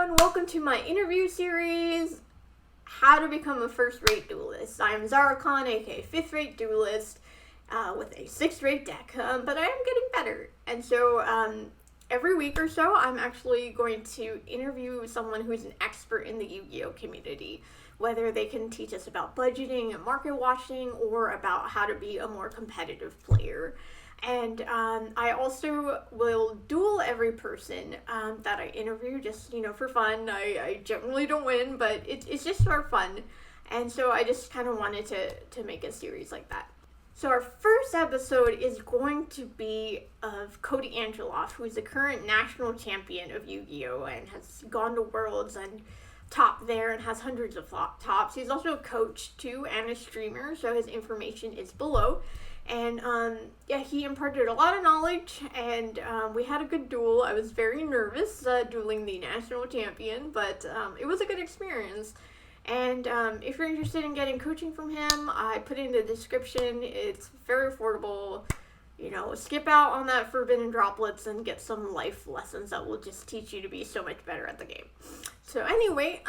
everyone, welcome to my interview series, How to Become a First-Rate Duelist. I am Zara Khan, aka 5th-Rate Duelist, with a 6th-rate deck, but I am getting better. And so, every week or so, I'm actually going to interview someone who's an expert in the Yu-Gi-Oh community, whether they can teach us about budgeting and market watching, or about how to be a more competitive player. And I also will duel every person that I interview, just, for fun. I generally don't win, but it's just for fun. And so I just kind of wanted to make a series like that. So our first episode is going to be of Koty Angeloff, who is the current national champion of Yu-Gi-Oh! And has gone to Worlds and top there and has hundreds of tops. He's also a coach too and a streamer, so his information is below. And, he imparted a lot of knowledge, and we had a good duel. I was very nervous dueling the national champion, but it was a good experience. And if you're interested in getting coaching from him, I put it in the description. It's very affordable. Skip out on that forbidden droplets and get some life lessons that will just teach you to be so much better at the game. So anyway,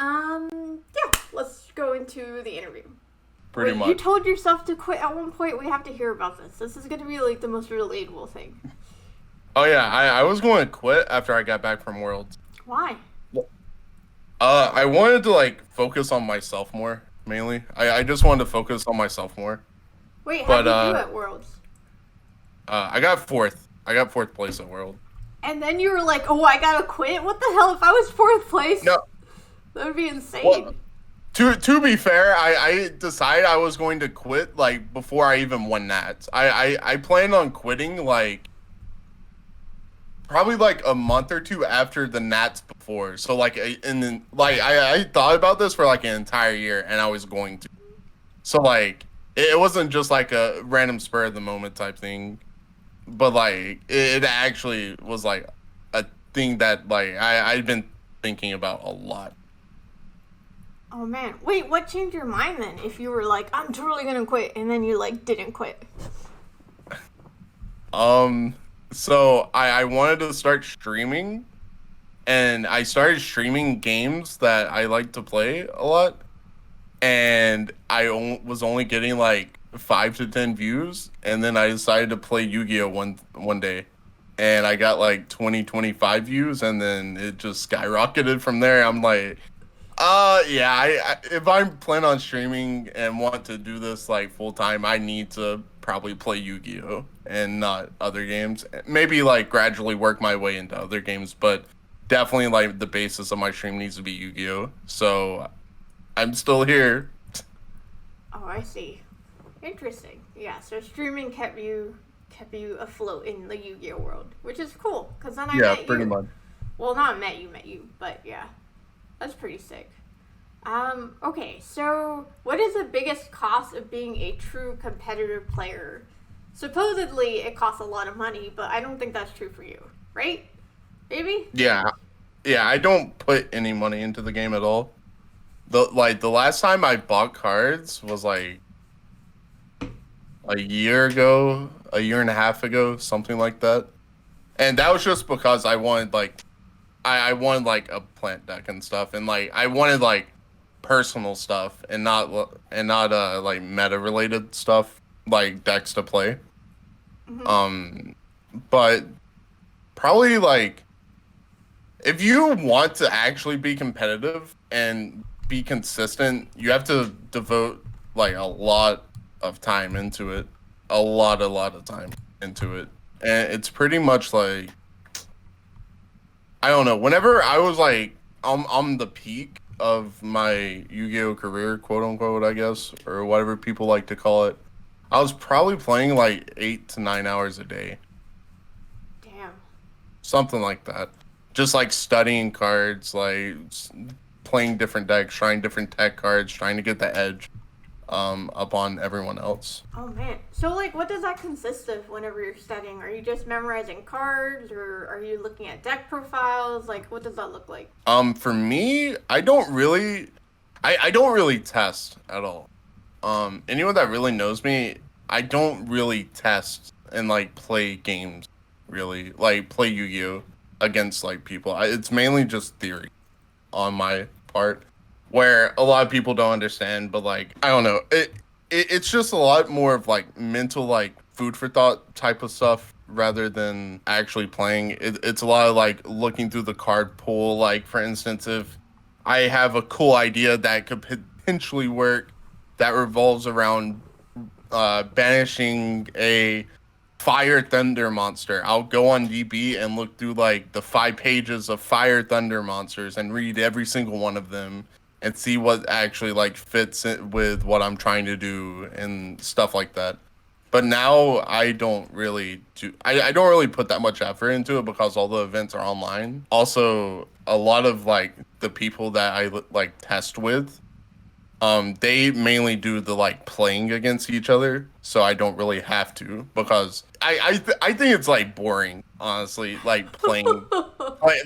let's go into the interview. Pretty much. You told yourself to quit at one point. We have to hear about this. This is going to be like the most relatable thing. Oh yeah, I was going to quit after I got back from Worlds. Why? I wanted to focus on myself more, mainly. I just wanted to focus on myself more. Wait, how did you do at Worlds? I got fourth. I got fourth place at World. And then you were like, oh, I gotta quit? What the hell? If I was fourth place, no, that would be insane. Well, To be fair, I decided I was going to quit before I even won Nats. I planned on quitting probably a month or two after the Nats before. So I thought about this for an entire year, and I was going to. So it wasn't just a random spur of the moment type thing, but it actually was a thing that I'd been thinking about a lot. Oh man, wait, what changed your mind then? If you were I'm totally gonna quit, and then you didn't quit. So I wanted to start streaming, and I started streaming games that I like to play a lot, and I was only getting 5 to 10 views, and then I decided to play Yu-Gi-Oh! one day, and I got 20, 25 views, and then it just skyrocketed from there. I'm if I plan on streaming and want to do this full time, I need to probably play Yu-Gi-Oh! And not other games. Maybe gradually work my way into other games, but definitely the basis of my stream needs to be Yu-Gi-Oh! So I'm still here. Oh, I see. Interesting. Yeah, so streaming kept you afloat in the Yu-Gi-Oh! World, which is cool, because then I met you. Yeah, pretty much. Well, not met you, but yeah. That's pretty sick. Okay, so what is the biggest cost of being a true competitive player? Supposedly, it costs a lot of money, but I don't think that's true for you, right? Maybe? Yeah, I don't put any money into the game at all. The last time I bought cards was a year ago, a year and a half ago, something like that. And that was just because I wanted I wanted a plant deck and stuff, and I wanted personal stuff and not meta related stuff decks to play. Mm-hmm. But probably if you want to actually be competitive and be consistent, you have to devote a lot of time into it, a lot of time into it, and it's pretty much I don't know. Whenever I was on the peak of my Yu-Gi-Oh career, quote unquote, I guess, or whatever people like to call it, I was probably playing 8 to 9 hours a day. Damn. Something like that. Just studying cards, playing different decks, trying different tech cards, trying to get the edge up on everyone else. Oh man. So what does that consist of whenever you're studying? Are you just memorizing cards, or are you looking at deck profiles? What does that look like? For me, I don't really test at all. Anyone that really knows me, I don't really test and play games, really. Play Yu-Gi-Oh! Against people. It's mainly just theory. on my part, where a lot of people don't understand. But like, I don't know, it's just a lot more of like mental, like food for thought type of stuff rather than actually playing. It's a lot of like looking through the card pool. Like for instance, if I have a cool idea that could potentially work that revolves around banishing a fire thunder monster, I'll go on DB and look through like the 5 pages of fire thunder monsters and read every single one of them and see what actually like fits in with what I'm trying to do and stuff like that. But now I don't really do. I don't really put that much effort into it because all the events are online. Also, a lot of like the people that I like test with, they mainly do the like playing against each other, so I don't really have to because I think it's like boring, honestly. Like playing,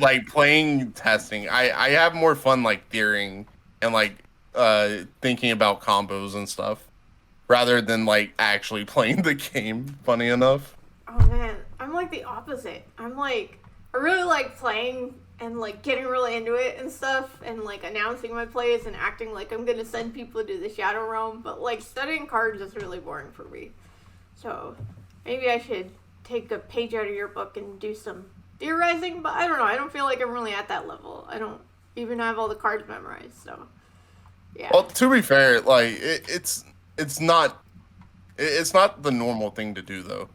like playing testing. I have more fun like theorying and like thinking about combos and stuff rather than like actually playing the game. Funny enough. Oh man, I'm like the opposite. I'm like, I really like playing and like getting really into it and stuff and like announcing my plays and acting like I'm gonna send people to the Shadow Realm, but like studying cards is really boring for me. So maybe I should take a page out of your book and do some theorizing, but I don't know. I don't feel like I'm really at that level. I don't even have all the cards memorized, so yeah. Well, to be fair, like it's not the normal thing to do though.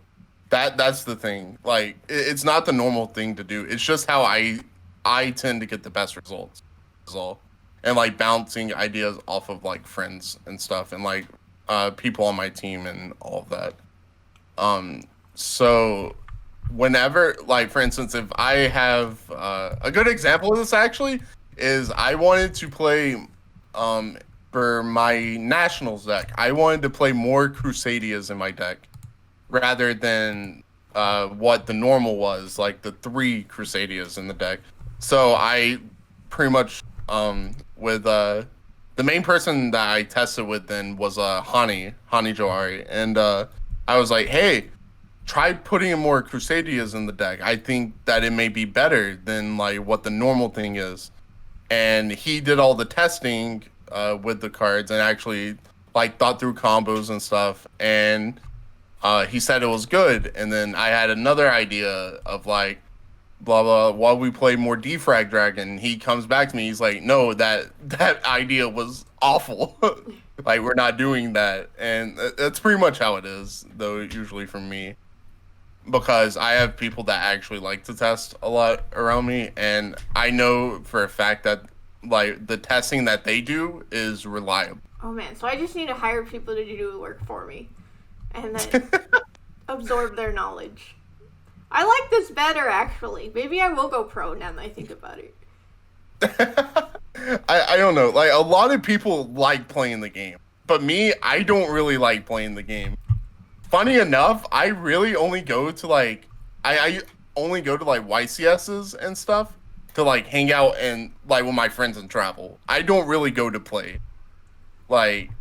That's the thing. Like it's not the normal thing to do. It's just how I tend to get the best results. Is all. And like bouncing ideas off of like friends and stuff and like people on my team and all of that. So whenever like for instance if I have a good example of this actually is I wanted to play for my nationals deck. I wanted to play more Crusadias in my deck rather than what the normal was, like the 3 Crusadias in the deck. So I pretty much with the main person that I tested with then was Hani Johari, and I was like, hey, try putting in more Crusadias in the deck. I think that it may be better than like what the normal thing is. And he did all the testing with the cards and actually like thought through combos and stuff, and he said it was good. And then I had another idea of like blah blah while we play more defrag dragon. He comes back to me, he's like, no, that idea was awful. Like we're not doing that. And that's pretty much how it is though, usually for me, because I have people that actually like to test a lot around me, and I know for a fact that like the testing that they do is reliable. Oh man, so I just need to hire people to do the work for me and then absorb their knowledge. I like this better actually. Maybe I will go pro now that I think about it. I don't know. Like a lot of people like playing the game, but me, I don't really like playing the game. Funny enough, I really only go to like I only go to like YCSs and stuff to like hang out and like with my friends and travel. I don't really go to play. Like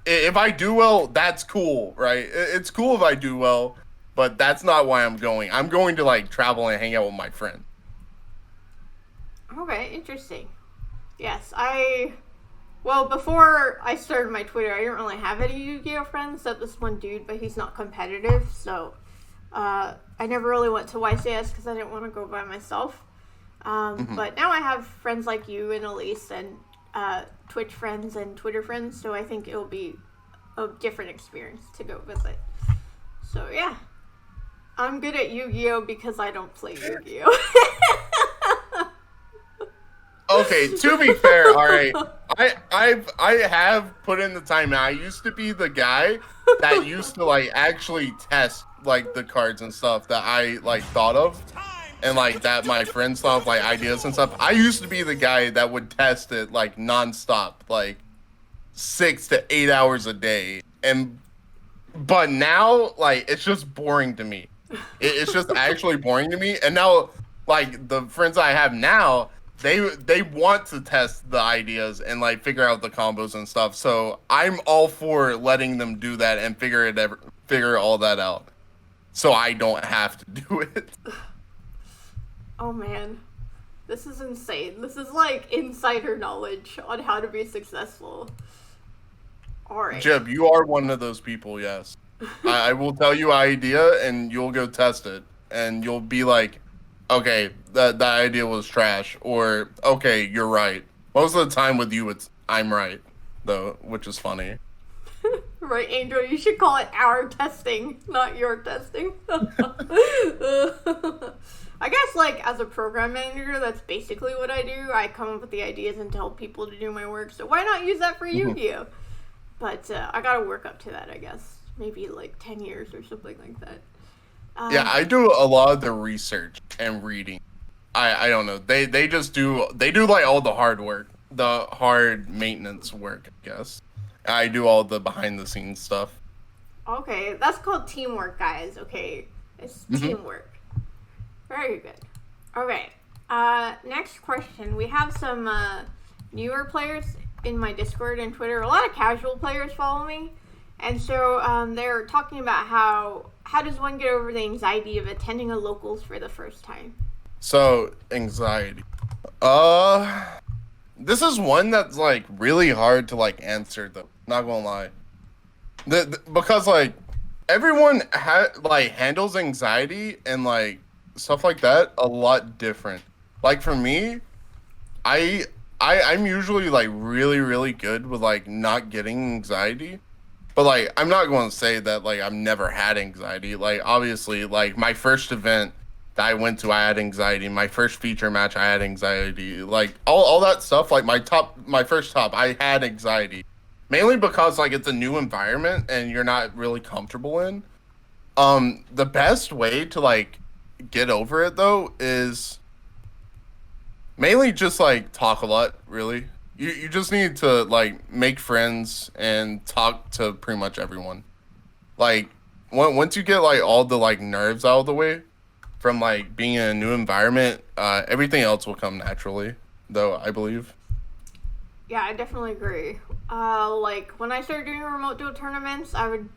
if I do well, that's cool, right? It's cool if I do well, but that's not why I'm going. I'm going to like travel and hang out with my friend. Okay, interesting. Yes, well, before I started my Twitter, I didn't really have any Yu-Gi-Oh friends except this one dude, but he's not competitive, so I never really went to YCS because I didn't want to go by myself. But now I have friends like you and Elise and Twitch friends and Twitter friends, so I think it'll be a different experience to go visit. So yeah, I'm good at Yu-Gi-Oh because I don't play Yu-Gi-Oh. Okay, to be fair, all right, I have put in the time. Now I used to be the guy that used to like actually test like the cards and stuff that I like thought of, and like that my friends thought of like ideas and stuff. I used to be the guy that would test it like nonstop, like 6 to 8 hours a day. But now like it's just boring to me. It's just actually boring to me. And now like the friends I have now, they want to test the ideas and like figure out the combos and stuff. So I'm all for letting them do that and figure all that out, so I don't have to do it. Oh man, This is insane. This is like insider knowledge on how to be successful. Alright. Jib, you are one of those people, yes. I will tell you an idea, and you'll go test it. And you'll be like, okay, that idea was trash. Or, okay, you're right. Most of the time with you, it's, I'm right, though, which is funny. Right, Angel, you should call it our testing, not your testing. I guess, like, as a program manager, that's basically what I do. I come up with the ideas and tell people to do my work, so why not use that for Yu-Gi-Oh? But I gotta work up to that, I guess. Maybe, like, 10 years or something like that. Yeah, I do a lot of the research and reading. I don't know. They do, like, all the hard work. The hard maintenance work, I guess. I do all the behind-the-scenes stuff. Okay, that's called teamwork, guys, okay? It's teamwork. Very good. Okay, next question. We have some newer players in my Discord and Twitter. A lot of casual players follow me. And so they're talking about how does one get over the anxiety of attending a locals for the first time? So, anxiety. This is one that's, like, really hard to, like, answer, though. Not gonna lie. Because, like, everyone handles anxiety and, like, stuff like that a lot different. Like, for me, I'm usually, like, really, really good with, like, not getting anxiety. But, like, I'm not going to say that, like, I've never had anxiety. Like, obviously, like, my first event that I went to, I had anxiety. My first feature match, I had anxiety. Like, all that stuff, like, my first top, I had anxiety. Mainly because, like, it's a new environment and you're not really comfortable in. The best way to, like, get over it, though, is mainly just, like, talk a lot, really. You just need to, like, make friends and talk to pretty much everyone. Like, once you get, like, all the, like, nerves out of the way from, like, being in a new environment, everything else will come naturally, though, I believe. Yeah, I definitely agree. Like, when I started doing remote duel tournaments, I would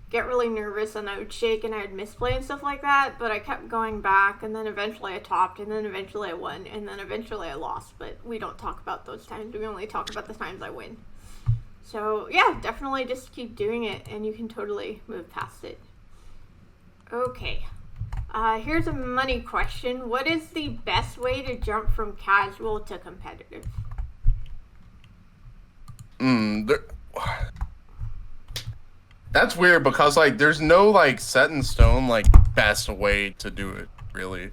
get really nervous and I would shake and I would misplay and stuff like that, but I kept going back, and then eventually I topped, and then eventually I won, and then eventually I lost, but we don't talk about those times. We only talk about the times I win. So, yeah, definitely just keep doing it, and you can totally move past it. Okay. Here's a money question. What is the best way to jump from casual to competitive? That's weird because, like, there's no, like, set in stone, like, best way to do it, really.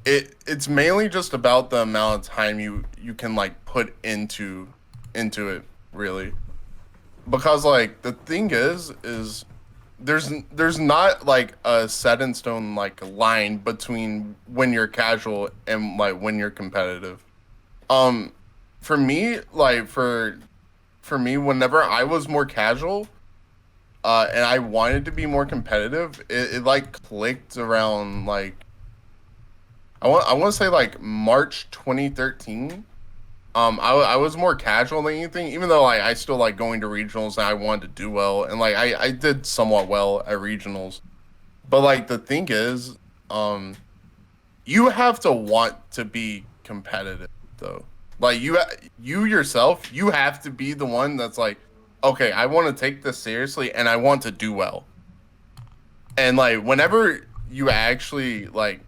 It's mainly just about the amount of time you can, like, put into it, really. Because, like, the thing is there's not, like, a set in stone, like, line between when you're casual and, like, when you're competitive. For me, like, for me, whenever I was more casual, and I wanted to be more competitive, it like clicked around, like, I want to say, like, March 2013. I was more casual than anything, even though, like, I still like going to regionals and I wanted to do well, and, like, I did somewhat well at regionals. But, like, the thing is, you have to want to be competitive, though. Like, you yourself, you have to be the one that's like, okay, I want to take this seriously and I want to do well. And, like, whenever you actually, like,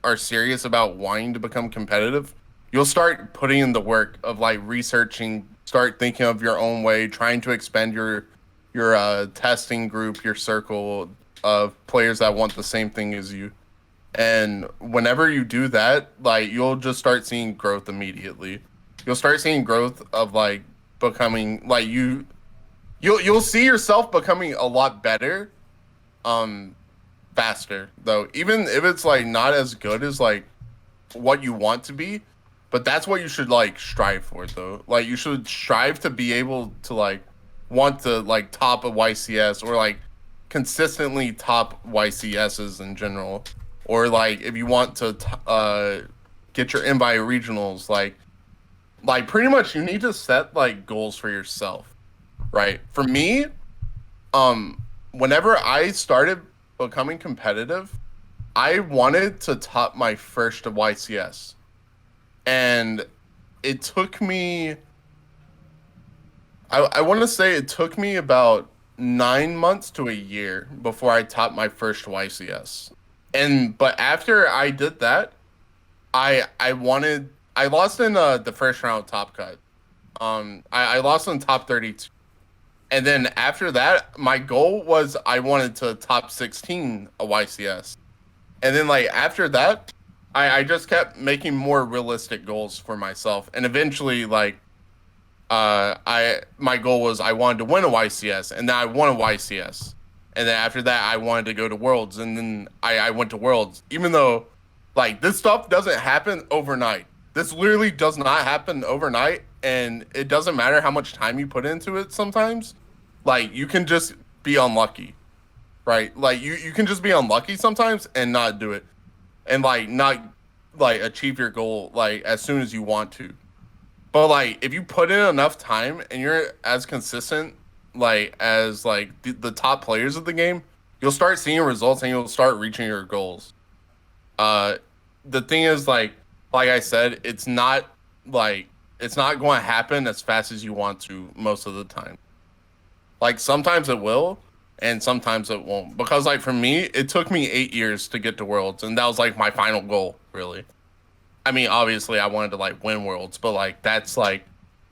are serious about wanting to become competitive, you'll start putting in the work of, like, researching, start thinking of your own way, trying to expand your testing group, your circle of players that want the same thing as you. And whenever you do that, like, you'll just start seeing growth immediately. You'll start seeing growth of, like, becoming, like, you'll see yourself becoming a lot better faster, though, even if it's, like, not as good as, like, what you want to be. But that's what you should, like, strive for, though. Like, you should strive to be able to, like, want to, like, top a YCS, or, like, consistently top YCSs in general. Or, like, if you want to get your invite regionals, like pretty much you need to set, like, goals for yourself, right? For me, whenever I started becoming competitive, I wanted to top my first YCS. and it took me. I want to say it took me about 9 months to a year before I topped my first YCS. But after I did that, I lost in the first round top cut. I lost in top 32. And then after that, my goal was I wanted to top 16 a YCS. And then like after that, I just kept making more realistic goals for myself. And eventually like my goal was I wanted to win a YCS, and then I won a YCS. And then after that I wanted to go to Worlds, and then I went to Worlds. Even though like this stuff doesn't happen overnight. This literally does not happen overnight, and it doesn't matter how much time you put into it sometimes. Like you can just be unlucky. Right? Like you can just be unlucky sometimes and not do it. And like not like achieve your goal like as soon as you want to. But like if you put in enough time and you're as consistent like as like the top players of the game, you'll start seeing results and you'll start reaching your goals. The thing is like I said, it's not going to happen as fast as you want to most of the time. Like sometimes it will and sometimes it won't. Because like for me, it took me 8 years to get to Worlds, and that was like my final goal, really. I mean, obviously I wanted to like win Worlds, but like that's like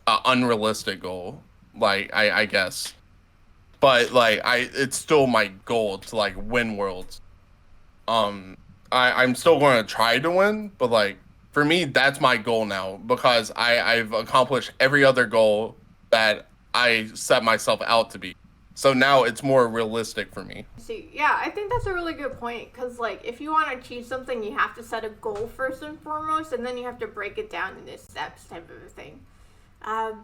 an unrealistic goal, like I guess. But like it's still my goal to like win Worlds. I'm still going to try to win, but like for me, that's my goal now because I've accomplished every other goal that I set myself out to be. So now it's more realistic for me. See, yeah, I think that's a really good point because, like, if you want to achieve something, you have to set a goal first and foremost, and then you have to break it down into steps type of a thing.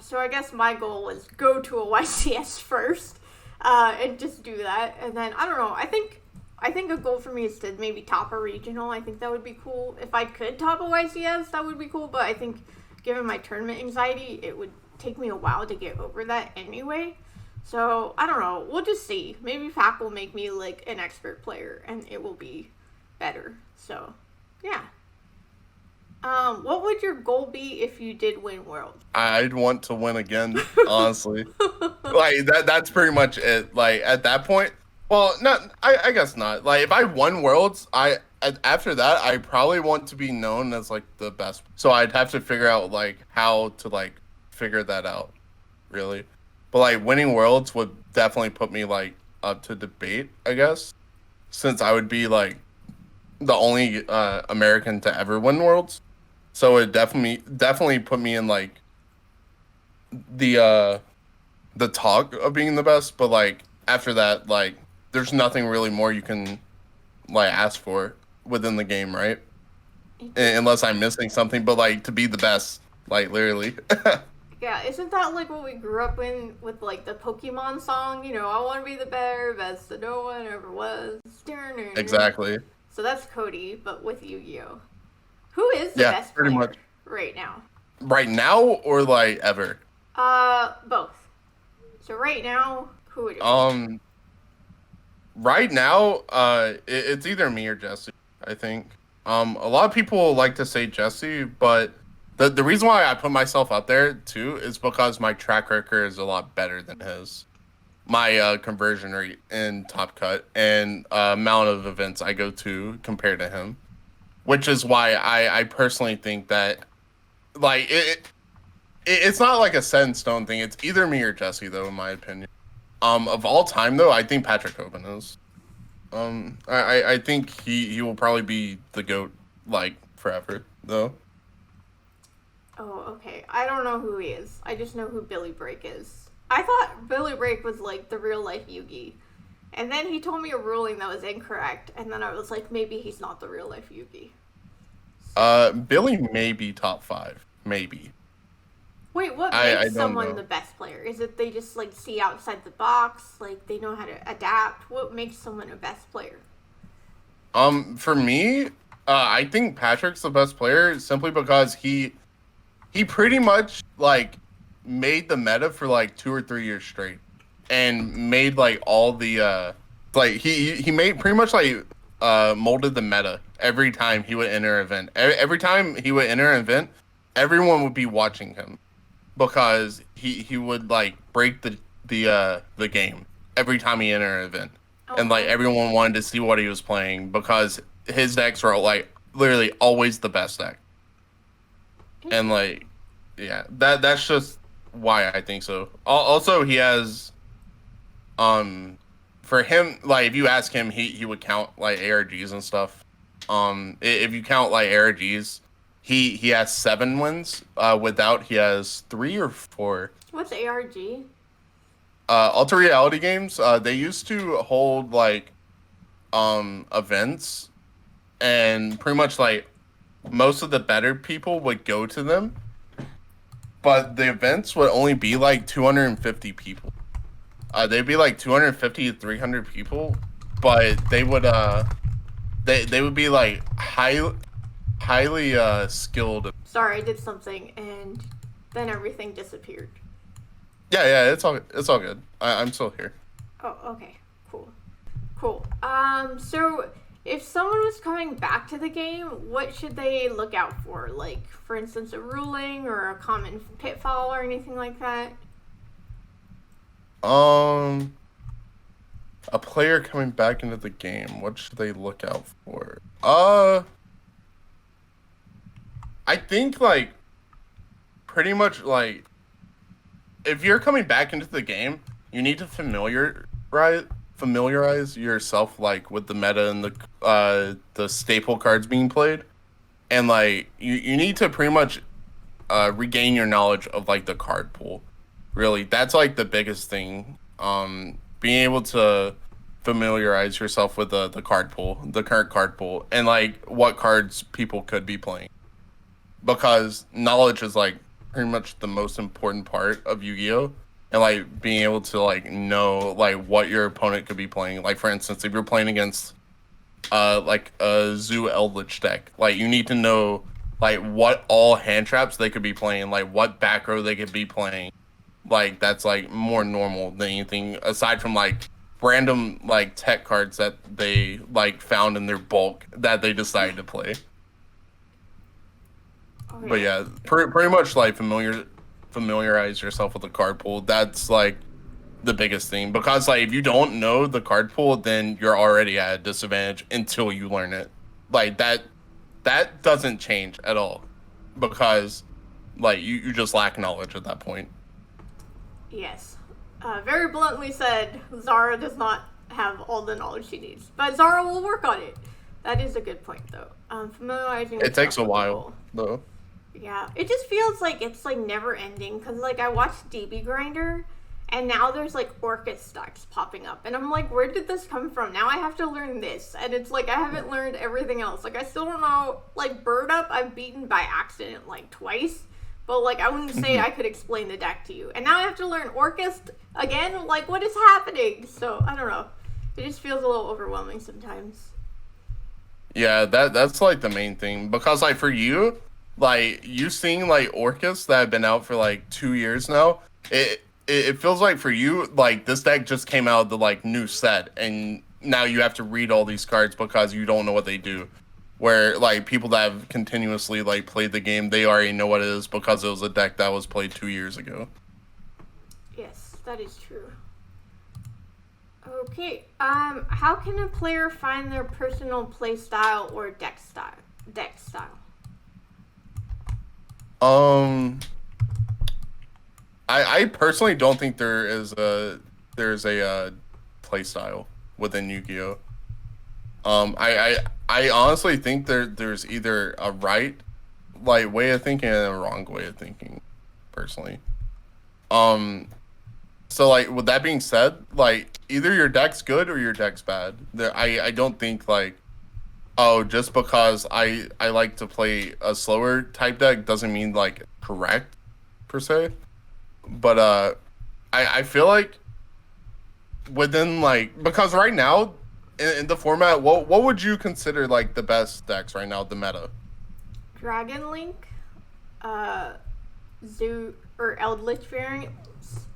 So I guess my goal was go to a YCS first and just do that. And then, I don't know, I think a goal for me is to maybe top a regional. I think that would be cool. If I could top a YCS, that would be cool, but I think given my tournament anxiety, it would take me a while to get over that anyway. So, I don't know. We'll just see. Maybe FAC will make me, like, an expert player, and it will be better. So, yeah. What would your goal be if you did win Worlds? I'd want to win again, honestly. Like, that's pretty much it. Like, at that point, well, I guess not. Like, if I won Worlds, after that, I probably want to be known as, like, the best. So I'd have to figure out, like, how to, like, figure that out, really. But like winning Worlds would definitely put me like up to debate, I guess, since I would be like the only American to ever win Worlds. So it definitely put me in like the talk of being the best. But like after that, like there's nothing really more you can like ask for within the game, right? Unless I'm missing something. But like to be the best, like literally. Yeah, isn't that like what we grew up in with like the Pokemon song? You know, I want to be the best that no one ever was. Exactly. So that's Koty, but with Yugioh. Who is the best player much right now? Right now or like ever? Both. So right now, who would it be? Right now, it's either me or Jesse, I think. A lot of people like to say Jesse, but the reason why I put myself up there, too, is because my track record is a lot better than his. My conversion rate in Top Cut and amount of events I go to compared to him. Which is why I personally think that, like, it's not like a set in stone thing. It's either me or Jesse, though, in my opinion. Of all time, though, I think Patrick Hoban is. I think he will probably be the GOAT, like, forever, though. Oh, okay. I don't know who he is. I just know who Billy Break is. I thought Billy Break was like the real life Yugi. And then he told me a ruling that was incorrect, and then I was like, maybe he's not the real life Yugi. Billy may be top 5. Maybe. Wait, what makes someone the best player? Is it they just like see outside the box, like they know how to adapt? What makes someone a best player? For me, I think Patrick's the best player simply because he pretty much like made the meta for like 2 or 3 years straight, and made like all the like he made pretty much like molded the meta every time he would enter an event. Every time he would enter an event, everyone would be watching him because he would like break the game every time he entered an event, and like everyone wanted to see what he was playing because his decks were like literally always the best deck, and like yeah, that's just why I think so. Also, he has for him, like if you ask him, he would count like ARGs and stuff. If you count like ARGs, he has 7 wins. Without, he has 3 or 4. What's ARG? Alter reality games. They used to hold like events, and pretty much like most of the better people would go to them, but the events would only be like 250 people. They'd be like 250 to 300 people, but they would they would be like highly skilled. Sorry, I did something and then everything disappeared. Yeah, it's all good. I'm still here. Oh, okay, cool. So if someone was coming back to the game, what should they look out for? Like, for instance, a ruling or a common pitfall or anything like that? A player coming back into the game, what should they look out for? I think like pretty much like if you're coming back into the game, you need to familiarize yourself like with the meta and the staple cards being played, and like you need to pretty much regain your knowledge of like the card pool. Really, that's like the biggest thing. Being able to familiarize yourself with the card pool, the current card pool, and like what cards people could be playing, because knowledge is like pretty much the most important part of Yu-Gi-Oh! And like being able to like know like what your opponent could be playing. Like for instance, if you're playing against like a Zoo Eldritch deck, like you need to know like what all hand traps they could be playing, like what back row they could be playing. Like that's like more normal than anything aside from like random like tech cards that they like found in their bulk that they decided to play. Okay. But yeah, pretty much like familiarize yourself with the card pool. That's like the biggest thing, because like if you don't know the card pool, then you're already at a disadvantage until you learn it. Like that doesn't change at all, because like you just lack knowledge at that point. Yes. Very bluntly said, Zara does not have all the knowledge she needs. But Zara will work on it. That is a good point, though. Familiarizing it takes a while, though. Yeah. It just feels like it's, like, never ending. Because, like, I watched DB Grinder, and now there's, like, Orcus stacks popping up. And I'm like, where did this come from? Now I have to learn this. And it's like, I haven't learned everything else. Like, I still don't know. Like, Bird Up, I've beaten by accident, like, twice. But, like, I wouldn't say I could explain the deck to you. And now I have to learn Orcus again? Like, what is happening? So, I don't know. It just feels a little overwhelming sometimes. Yeah, that's, like, the main thing. Because, like, for you, like, you seeing, like, Orcus that have been out for, like, 2 years now, it feels like for you, like, this deck just came out of the, like, new set. And now you have to read all these cards because you don't know what they do. Where, like, people that have continuously, like, played the game, they already know what it is because it was a deck that was played 2 years ago. Yes, that is true. Okay, how can a player find their personal play style or deck style? I personally don't think there's a play style within Yu-Gi-Oh! I honestly think there's either a right like way of thinking and a wrong way of thinking, personally. So like with that being said, like either your deck's good or your deck's bad. I don't think like, oh, just because I like to play a slower type deck doesn't mean like correct per se. But I feel like within like, because right now in the format, what would you consider like the best decks right now, the meta? Dragon Link, Zoo or Eldritch variants,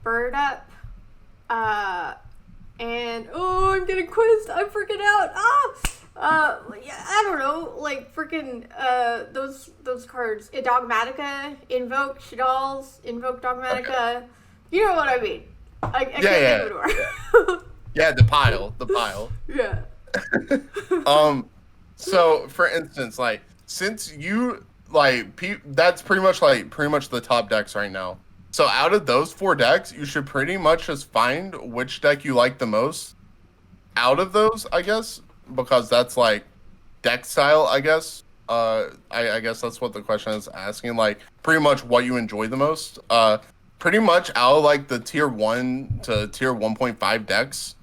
Bird Up, and oh, I'm getting quizzed. I'm freaking out. Yeah, I don't know, like freaking those cards, Dogmatica, Invoke Shadalls, Invoke Dogmatica. Okay. You know what I mean? I can't Yeah, think yeah, of it yeah. more. Yeah, the pile. Yeah. um, so for instance, like since you like that's pretty much the top decks right now. So out of those four decks, you should pretty much just find which deck you like the most out of those, I guess, because that's like deck style, I guess. I guess that's what the question is asking. Like pretty much what you enjoy the most. Pretty much out of like the tier 1 to tier 1.5 decks.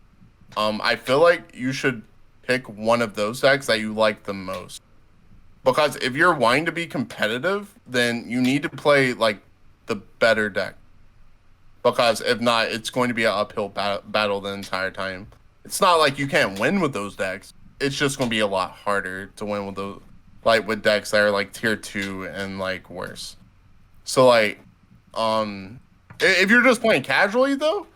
I feel like you should pick one of those decks that you like the most. Because if you're wanting to be competitive, then you need to play like the better deck. Because if not, it's going to be an uphill battle the entire time. It's not like you can't win with those decks. It's just going to be a lot harder to win with those, like with decks that are like tier 2 and like worse. So like, if you're just playing casually though,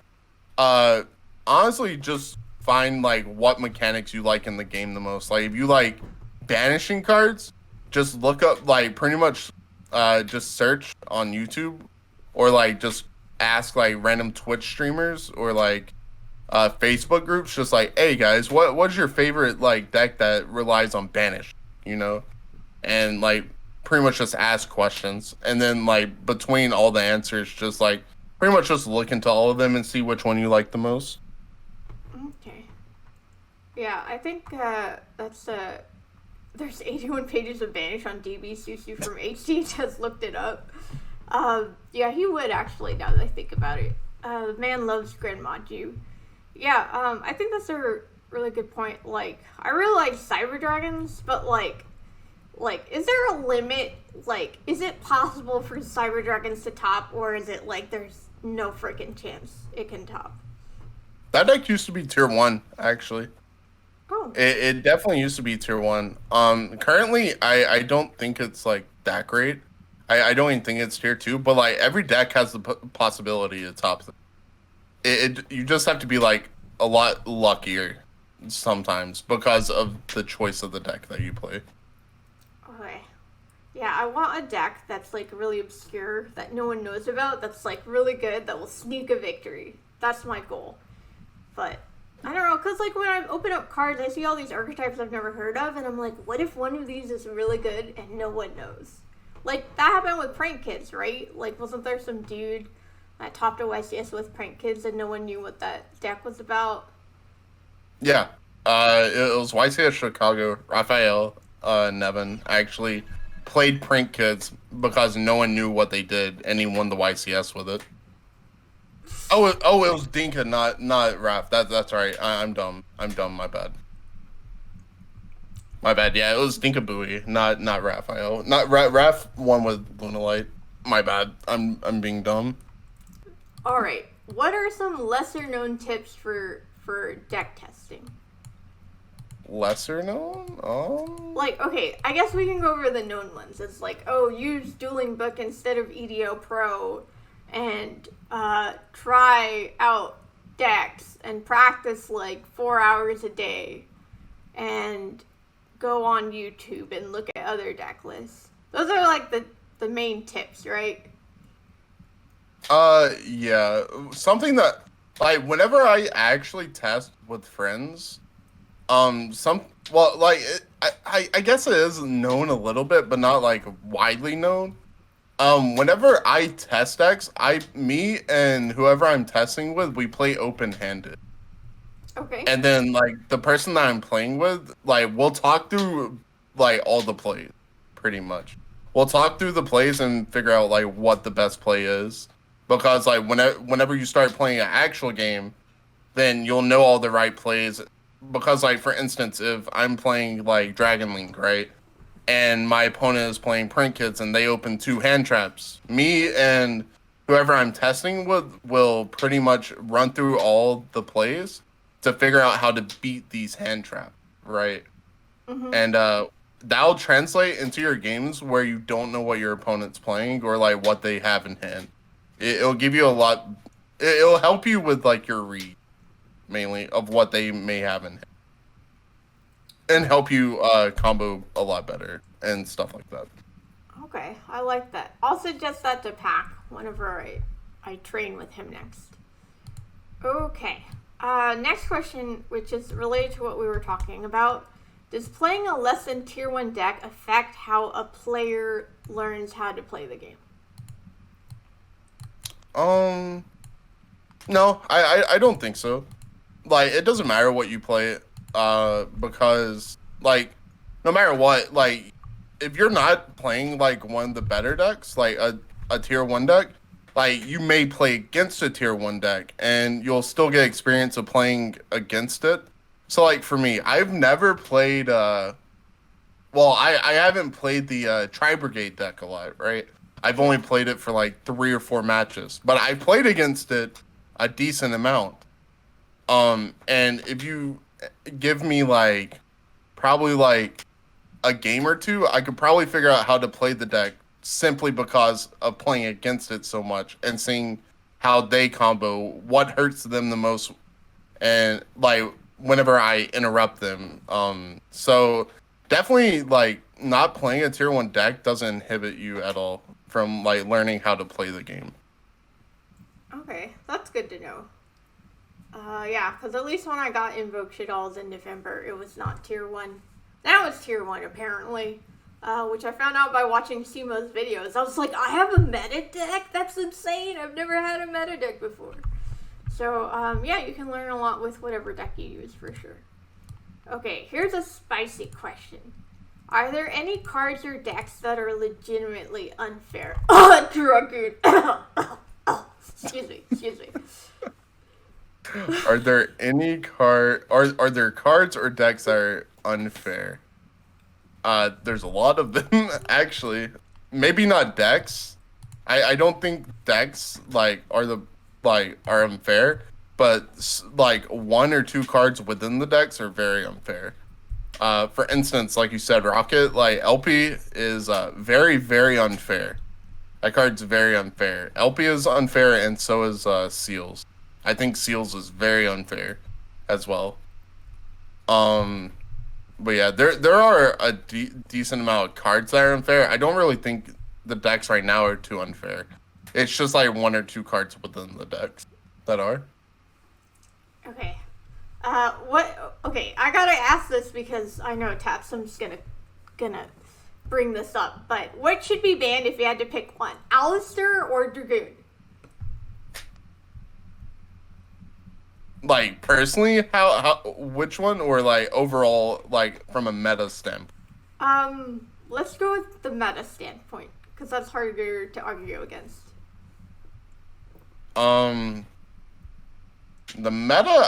honestly, just find like what mechanics you like in the game the most. Like if you like banishing cards, just look up like pretty much just search on YouTube or like just ask like random Twitch streamers or like Facebook groups, just like, hey guys, what's your favorite like deck that relies on banish, you know? And like pretty much just ask questions and then like between all the answers just like pretty much just look into all of them and see which one you like the most. Okay. Yeah, I think that's there's 81 pages of Banish on DB Susu from HD. Just looked it up. Yeah, he would actually, now that I think about it. The man loves Grand Maju. Yeah, I think that's a really good point. Like, I really like Cyber Dragons, but like, is there a limit? Like, is it possible for Cyber Dragons to top, or is it like there's no freaking chance it can top? That deck used to be tier 1, actually. Oh. It definitely used to be tier 1. Currently, I don't think it's like that great. I don't even think it's tier 2, but like every deck has the possibility to top them. You just have to be like a lot luckier sometimes because of the choice of the deck that you play. Okay. Yeah, I want a deck that's like really obscure that no one knows about, that's like really good, that will sneak a victory. That's my goal. But I don't know, because like when I open up cards, I see all these archetypes I've never heard of, and I'm like, what if one of these is really good and no one knows? Like, that happened with Prank Kids, right? Like, wasn't there some dude that topped a YCS with Prank Kids and no one knew what that deck was about? Yeah. It was YCS Chicago. Raphael, Nevin actually played Prank Kids because no one knew what they did, and he won the YCS with it. It was Dinka, not Raph. That's right. I'm dumb. My bad. My bad. Yeah, it was Dinka Bowie, not Raphael. Not Raph won with Lunalight. My bad. I'm being dumb. All right. What are some lesser known tips for deck testing? Lesser known? Like, okay, I guess we can go over the known ones. It's like, oh, use Dueling Book instead of EDO Pro, and try out decks and practice like 4 hours a day, and go on YouTube and look at other deck lists. Those are like the main tips, right? Yeah. Something that like whenever I actually test with friends, I guess it is known a little bit, but not like widely known. Whenever I test decks, me and whoever I'm testing with, we play open-handed. Okay. And then like the person that I'm playing with, like we'll talk through like all the plays, pretty much. We'll talk through the plays and figure out like what the best play is, because like whenever you start playing an actual game, then you'll know all the right plays. Because like for instance, if I'm playing like Dragon Link, right, and my opponent is playing Prank Kids and they open 2 hand traps, me and whoever I'm testing with will pretty much run through all the plays to figure out how to beat these hand traps, right? Mm-hmm. And that'll translate into your games where you don't know what your opponent's playing or like what they have in hand. It'll give you a lot. It'll help you with like your read, mainly of what they may have in hand. and help you combo a lot better and stuff like that. Okay, I like that. I'll suggest that to Pac whenever I train with him next. Okay. Next question, which is related to what we were talking about. Does playing a less than tier 1 deck affect how a player learns how to play the game? No, I don't think so. Like, it doesn't matter what you play, because, like, no matter what, like, if you're not playing, like, one of the better decks, like a tier 1 deck, like, you may play against a tier 1 deck, and you'll still get experience of playing against it. So, like, for me, I've never played, I haven't played the Tri-Brigade deck a lot, right? I've only played it for, like, 3 or 4 matches, but I played against it a decent amount. And if you give me, like, probably, like, a game or two, I could probably figure out how to play the deck simply because of playing against it so much and seeing how they combo, what hurts them the most, and, like, whenever I interrupt them. So definitely, like, not playing a tier 1 deck doesn't inhibit you at all from, like, learning how to play the game. Okay, that's good to know. Yeah, because at least when I got Invoke Shaddolls in November, it was not tier 1. Now it's tier 1, apparently. Which I found out by watching Simo's videos. I was like, I have a meta deck? That's insane. I've never had a meta deck before. So, yeah, you can learn a lot with whatever deck you use, for sure. Okay, here's a spicy question. Are there any cards or decks that are legitimately unfair? Dragoon. Excuse me. Are there any are there cards or decks that are unfair? There's a lot of them actually. Maybe not decks. I don't think decks are unfair, but like 1 or 2 cards within the decks are very unfair. For instance, like you said, Rocket, like LP is very, very unfair. That card's very unfair. LP is unfair, and so is Seals. I think Seals is very unfair as well. But yeah, there are a decent amount of cards that are unfair. I don't really think the decks right now are too unfair. It's just like 1 or 2 cards within the decks that are. Okay. Okay, I gotta ask this because I know Tapsum's gonna bring this up, but what should be banned if you had to pick one? Aleister or Dragoon? Like, personally, which one, or like overall, like from a meta standpoint? Let's go with the meta standpoint because that's harder to argue against. The meta,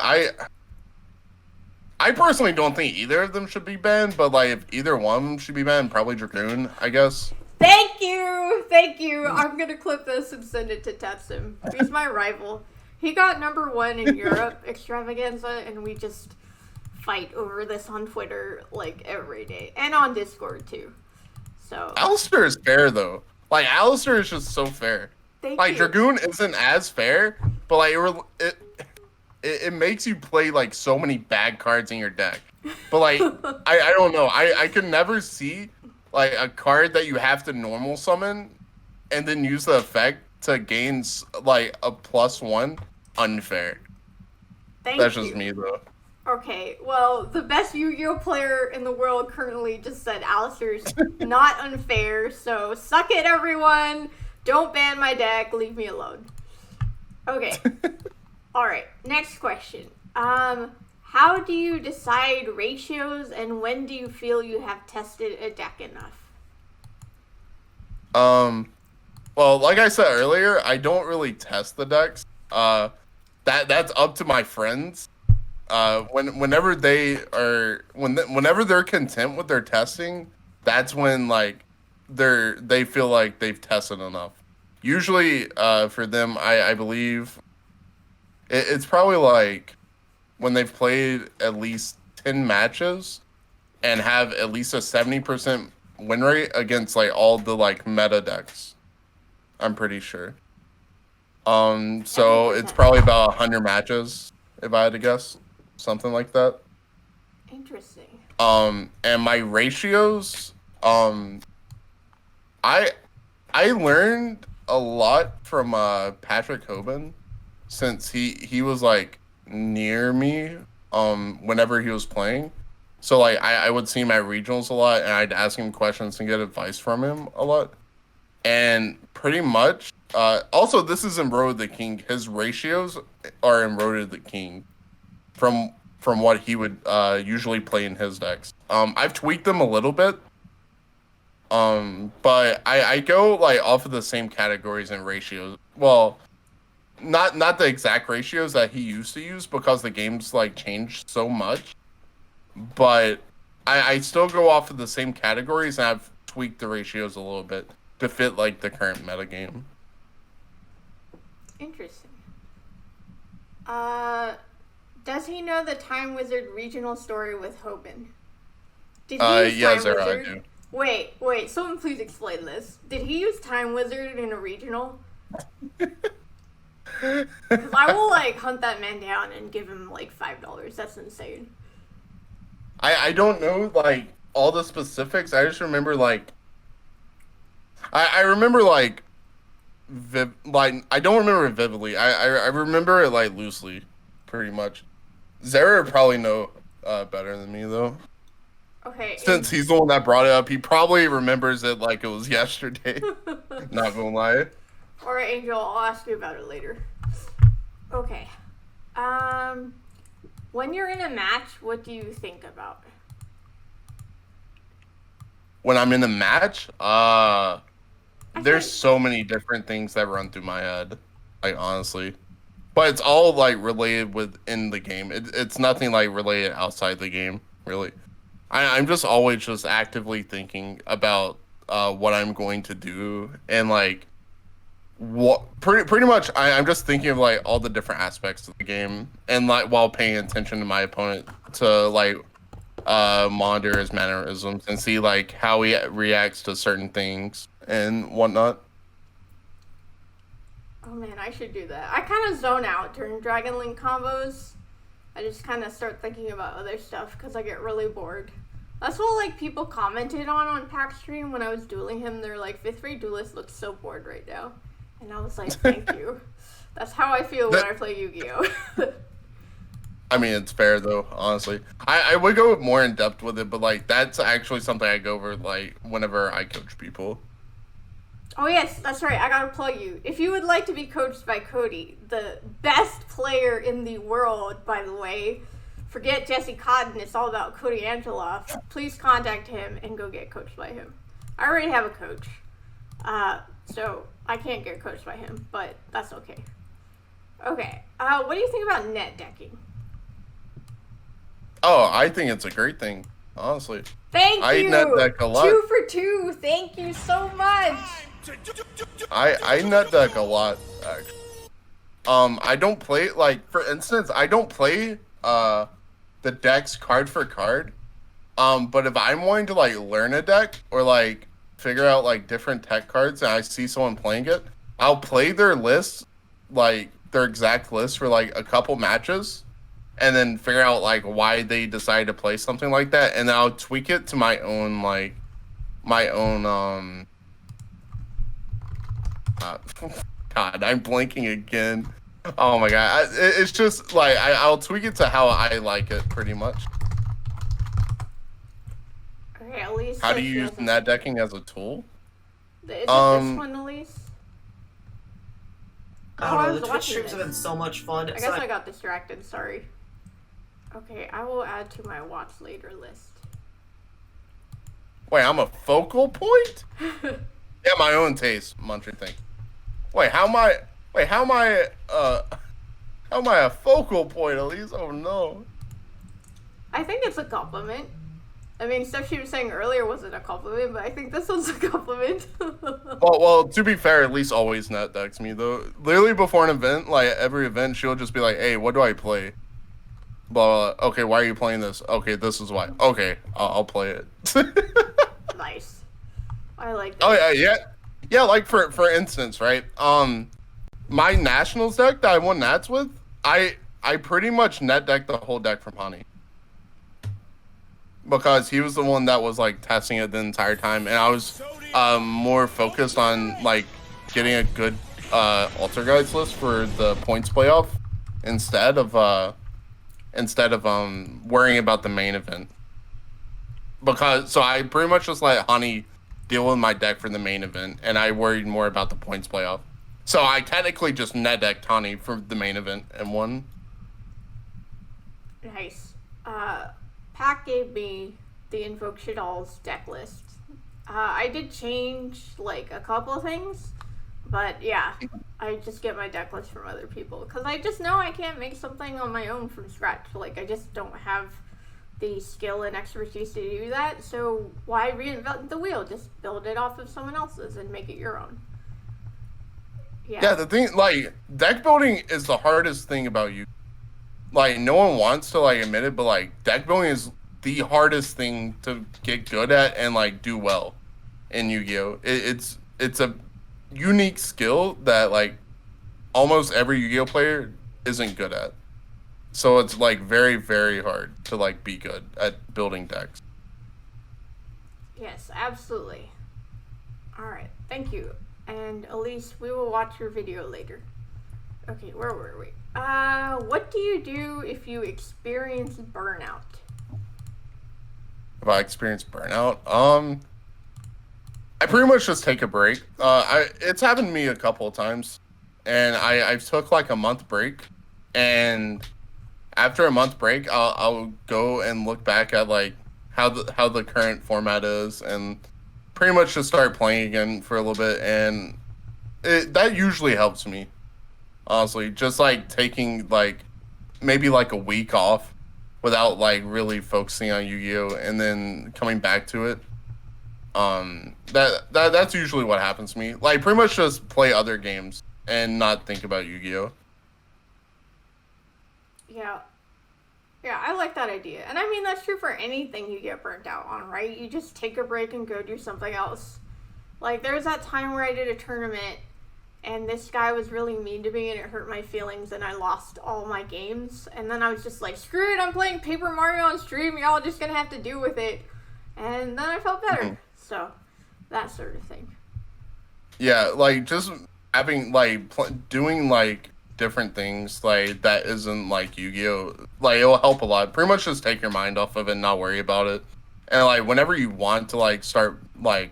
I personally don't think either of them should be banned, but like if either one should be banned, probably Dragoon, I guess. Thank you. I'm gonna clip this and send it to Tapsum. He's my rival. He got number 1 in Europe extravaganza, and we just fight over this on Twitter like every day, and on Discord too. So Aleister is fair though. Like, Aleister is just so fair. Thank like you. Dragoon isn't as fair, but like it makes you play like so many bad cards in your deck. But like I don't know. I can never see like a card that you have to normal summon and then use the effect to gain like a +1 unfair. That's just me though. Okay, well, the best Yu-Gi-Oh player in the world currently just said Aleister's not unfair, so suck it, everyone. Don't ban my deck. Leave me alone. Okay. All right. Next question. How do you decide ratios, and when do you feel you have tested a deck enough? Well, like I said earlier, I don't really test the decks. That's up to my friends. Whenever they're content with their testing, that's when like they feel like they've tested enough. Usually, for them, I believe it's probably like when they've played at least 10 matches and have at least a 70% win rate against like all the like meta decks. I'm pretty sure. So it's probably about 100 matches, if I had to guess, something like that. Interesting. And my ratios, I learned a lot from Patrick Hoban since he was like near me whenever he was playing. So like I would see my regionals a lot and I'd ask him questions and get advice from him a lot. And pretty much also this is in Road to the King. His ratios are in Road to the King from what he would usually play in his decks. I've tweaked them a little bit. But I go like off of the same categories and ratios. Well, not the exact ratios that he used to use because the game's like changed so much. But I still go off of the same categories and I've tweaked the ratios a little bit to fit like the current metagame. Interesting. Does he know the Time Wizard regional story with Hoban? Did he use yeah, Time Zara, Wizard? I do. Wait, someone please explain this. Did he use Time Wizard in a regional? Because I will, like, hunt that man down and give him, like, $5. That's insane. I don't know, like, all the specifics. I just remember, like... I remember, like... I don't remember it vividly. I remember it, like, loosely, pretty much. Zara would probably know better than me, though. Okay. Since he's the one that brought it up, he probably remembers it like it was yesterday. Not gonna lie. Alright, Angel, I'll ask you about it later. Okay. When you're in a match, what do you think about? When I'm in a match, there's so many different things that run through my head. Like, honestly. But it's all, like, related within the game. It's nothing, like, related outside the game, really. I'm just always just actively thinking about what I'm going to do and like what pretty much I'm just thinking of like all the different aspects of the game and like while paying attention to my opponent to like monitor his mannerisms and see like how he reacts to certain things and whatnot. Oh man, I should do that. I kind of zone out during Dragon Link combos. I just kind of start thinking about other stuff because I get really bored. That's what, like, people commented on Pack's stream when I was dueling him. They're like, 5th rate Duelist looks so bored right now. And I was like, thank you. That's how I feel when I play Yu-Gi-Oh! I mean, it's fair, though, honestly. I would go more in depth with it, but, like, that's actually something I go over, like, whenever I coach people. Oh, yes, that's right. I gotta plug you. If you would like to be coached by Koty, the best player in the world, by the way, forget Jesse Cotton, it's all about Koty Angeloff, please contact him and go get coached by him. I already have a coach, so I can't get coached by him, but that's okay. Okay, what do you think about net decking? Oh, I think it's a great thing, honestly. Thank you! I net deck a lot. 2 for 2, thank you so much! I net deck a lot, actually. I don't play, like, for instance, I don't play, the decks card for card. But if I'm wanting to, like, learn a deck or, like, figure out, like, different tech cards and I see someone playing it, I'll play their list, like, their exact list for, like, a couple matches and then figure out, like, why they decided to play something like that. And then I'll tweak it to my own, like, God, I'm blanking again. Oh my god, it's just like I'll tweak it to how I like it, pretty much. Okay, Elise. How do you use net decking as a tool? Is it this one, Elise? I don't know, the Twitch streams have been so much fun. I guess I got distracted, sorry. Okay, I will add to my watch later list. Wait, I'm a focal point? Yeah, my own taste, Muncher thing. Wait, how am I a focal point, Elise? Oh no. I think it's a compliment. I mean, stuff she was saying earlier wasn't a compliment, but I think this one's a compliment. well, to be fair, Elise always net decks me though. Literally before an event, like every event, she'll just be like, "Hey, what do I play?" Blah, blah. Okay, why are you playing this? Okay, this is why. Okay, I'll play it. Nice. I like that. Oh yeah. Like for instance, right? My Nationals deck that I won Nats with, I pretty much net decked the whole deck from Honey. because he was the one that was like testing it the entire time, and I was more focused on like getting a good alter guides list for the points playoff instead of worrying about the main event. Because so I pretty much just let Honey deal with my deck for the main event, and I worried more about the points playoff. So I technically just net decked Honey for the main event and won. Nice. Pat gave me the Invoke Shadal's deck list. I did change like a couple of things, but yeah, I just get my deck list from other people because I just know I can't make something on my own from scratch. Like I just don't have the skill and expertise to do that. So why reinvent the wheel? Just build it off of someone else's and make it your own. Yeah, the thing, like, deck building is the hardest thing about you. Like, no one wants to, like, admit it, but, like, deck building is the hardest thing to get good at and, like, do well in Yu-Gi-Oh! It's a unique skill that, like, almost every Yu-Gi-Oh! Player isn't good at. So it's, like, very, very hard to, like, be good at building decks. Yes, absolutely. Alright, thank you. And Elise, we will watch your video later. Okay, where were we? What do you do if you experience burnout? If I experience burnout, I pretty much just take a break. It's happened to me a couple of times, and I took like a month break, and after a month break, I'll go and look back at like how the current format is, and pretty much just start playing again for a little bit, and that usually helps me. Honestly, just like taking like maybe like a week off without like really focusing on Yu-Gi-Oh! And then coming back to it. That's usually what happens to me. Like pretty much just play other games and not think about Yu-Gi-Oh! Yeah, I like that idea. And I mean, that's true for anything you get burnt out on, right? You just take a break and go do something else. Like, there was that time where I did a tournament, and this guy was really mean to me, and it hurt my feelings, and I lost all my games. And then I was just like, screw it, I'm playing Paper Mario on stream, y'all just gonna have to deal with it. And then I felt better. So, that sort of thing. Yeah, like, just having, like, doing, like, different things like that isn't like Yu-Gi-Oh! Like it'll help a lot. Pretty much just take your mind off of it and not worry about it. And like whenever you want to like start like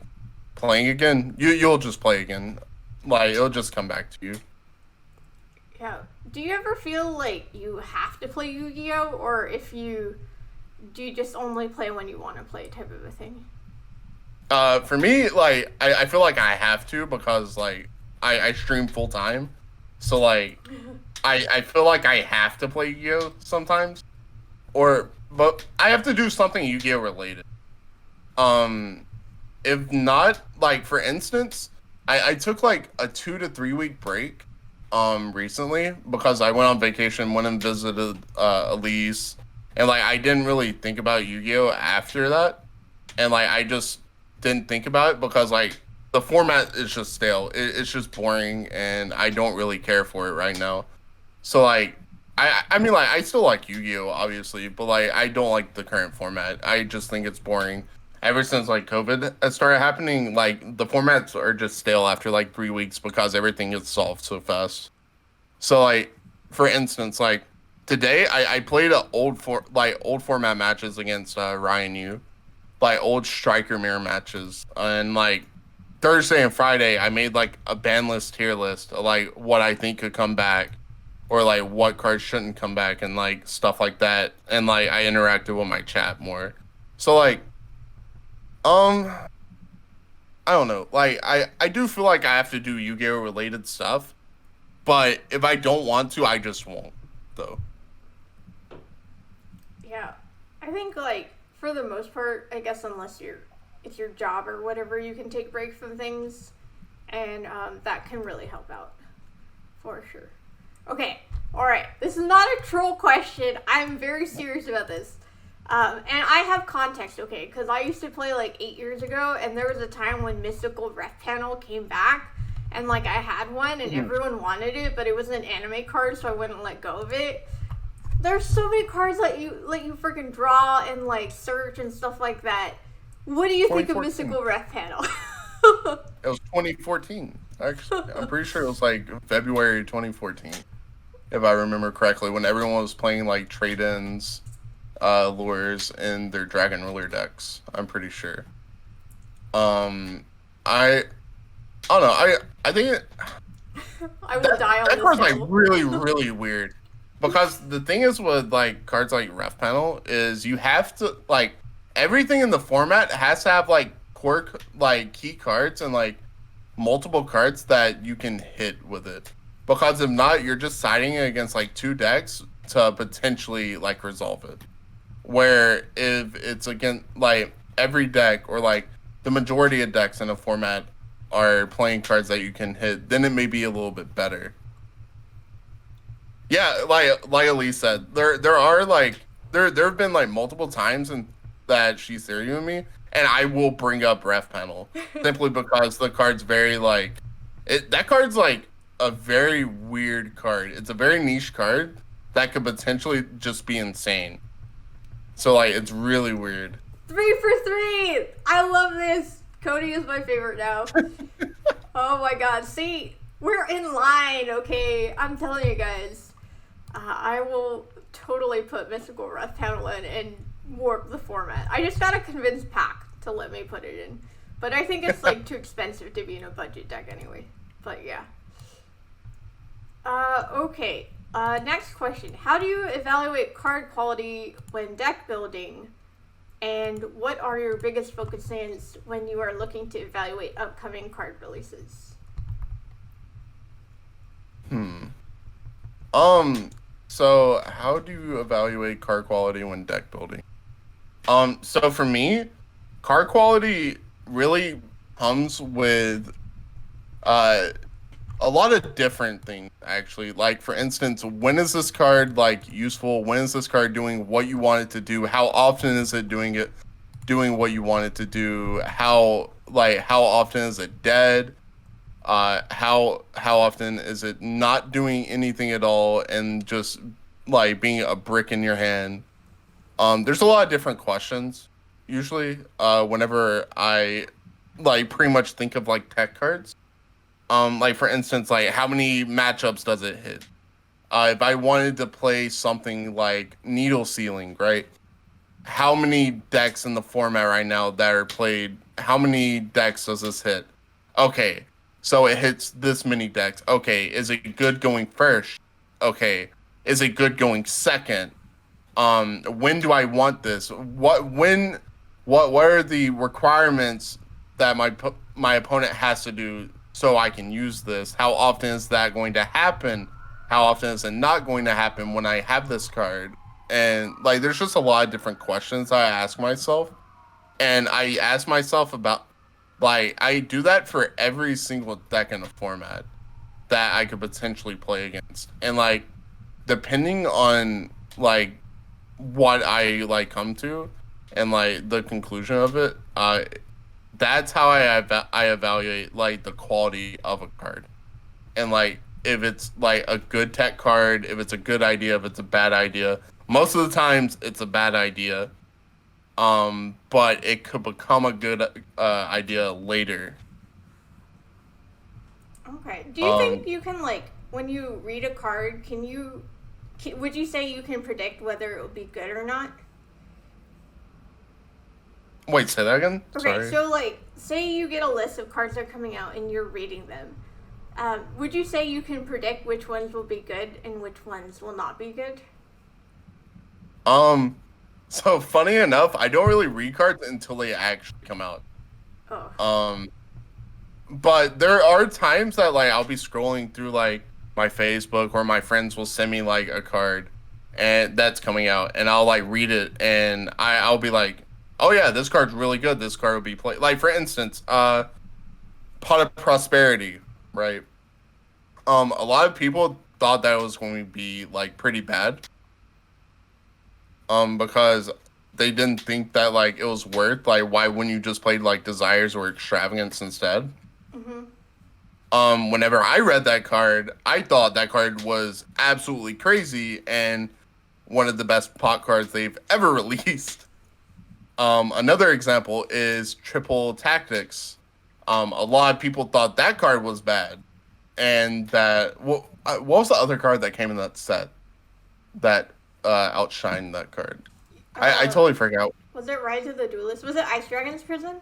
playing again, you'll just play again. Like it'll just come back to you. Yeah. Do you ever feel like you have to play Yu-Gi-Oh! Or do you just only play when you want to play type of a thing? For me, like I feel like I have to because like I stream full time. So, like, I feel like I have to play Yu-Gi-Oh! Sometimes. But I have to do something Yu-Gi-Oh! Related. If not, like, for instance, I took, like, a 2 to 3 week break, recently, because I went on vacation, went and visited, Elise, and, like, I didn't really think about Yu-Gi-Oh! After that, and, like, I just didn't think about it because, like, the format is just stale. It's just boring, and I don't really care for it right now. So, like, I mean, like, I still like Yu-Gi-Oh! Obviously, but, like, I don't like the current format. I just think it's boring. Ever since, like, COVID has started happening, like, the formats are just stale after, like, 3 weeks because everything gets solved so fast. So, like, for instance, like, today I played old format matches against Ryan Yu. Like, old Striker Mirror matches. And, like, Thursday and Friday, I made, like, a banlist tier list of, like, what I think could come back. Or, like, what cards shouldn't come back and, like, stuff like that. And, like, I interacted with my chat more. So, like, I don't know. Like, I do feel like I have to do Yu-Gi-Oh! Related stuff. But if I don't want to, I just won't, though. Yeah. I think, like, for the most part, I guess unless it's your job or whatever, you can take breaks from things, and that can really help out, for sure. Okay, alright, this is not a troll question, I'm very serious about this, and I have context, okay, because I used to play like 8 years ago, and there was a time when Mystical Refpanel came back, and like I had one, and everyone wanted it, but it was an anime card, so I wouldn't let go of it. there's so many cards that you freaking draw and like search and stuff like that. What do you think of Mystical Refpanel? It was 2014. Actually, I'm pretty sure it was like February 2014, if I remember correctly, when everyone was playing like trade-ins, lures in their Dragon Ruler decks. I'm pretty sure. I don't know. I think it. I will die on that this card's like hill. really weird, because the thing is with like cards like Refpanel is you have to like everything in the format has to have like core like key cards and like multiple cards that you can hit with it, because if not, you're just siding it against like two decks to potentially like resolve it. Where if it's against like every deck or like the majority of decks in a format are playing cards that you can hit, then it may be a little bit better. Yeah, like Elise said, there are like there have been like multiple times that she's theorying me, and I will bring up Refpanel simply because the card's very like that card's like a very weird card. It's a very niche card that could potentially just be insane. So like it's really weird. 3 for 3! I love this! Koty is my favorite now. Oh my god. See, we're in line, okay? I'm telling you guys. I will totally put Mystical Refpanel in and warp the format. I just gotta convince Pac to let me put it in. But I think it's like too expensive to be in a budget deck anyway. But yeah. Okay. Next question. How do you evaluate card quality when deck building? And what are your biggest focuses when you are looking to evaluate upcoming card releases? So how do you evaluate card quality when deck building? So for me, card quality really comes with a lot of different things, actually. Like, for instance, when is this card like useful? When is this card doing what you want it to do? How often is it doing what you want it to do? How often is it dead? How often is it not doing anything at all and just like being a brick in your hand? There's a lot of different questions usually whenever I like pretty much think of like tech cards. Like for instance, like how many matchups does it hit? If I wanted to play something like Needle Sealing, right? How many decks in the format right now that are played? How many decks does this hit? Okay, so it hits this many decks. Okay, is it good going first? Okay, is it good going second? When do I want this? What are the requirements that my opponent has to do so I can use this? How often is that going to happen? How often is it not going to happen when I have this card? And like, there's just a lot of different questions I ask myself, and I ask myself about like I do that for every single deck in a format that I could potentially play against, and like depending on like what I like come to and like the conclusion of it, that's how I evaluate like the quality of a card, and like if it's like a good tech card, if it's a good idea, if it's a bad idea. Most of the times it's a bad idea, but it could become a good idea later. Okay. Do you think you can, like, when you read a card, would you say you can predict whether it will be good or not? Wait, say that again? Okay, Sorry. so, like, say you get a list of cards that are coming out and you're reading them. Would you say you can predict which ones will be good and which ones will not be good? So funny enough, I don't really read cards until they actually come out. Oh. But there are times that like I'll be scrolling through like my Facebook, or my friends will send me like a card and that's coming out, and I'll like read it, and I'll be like, oh yeah, this card's really good. This card will be played. Like for instance, Pot of Prosperity, right? A lot of people thought that was going to be like pretty bad. Because they didn't think that like it was worth, like, why wouldn't you just play like Desires or Extravagance instead? Whenever I read that card, I thought that card was absolutely crazy, and one of the best pot cards they've ever released. Another example is Triple Tactics. A lot of people thought that card was bad, and that what was the other card that came in that set that outshined that card? I totally forgot. Was it Rise of the Duelist? Was it Ice Dragon's Prison?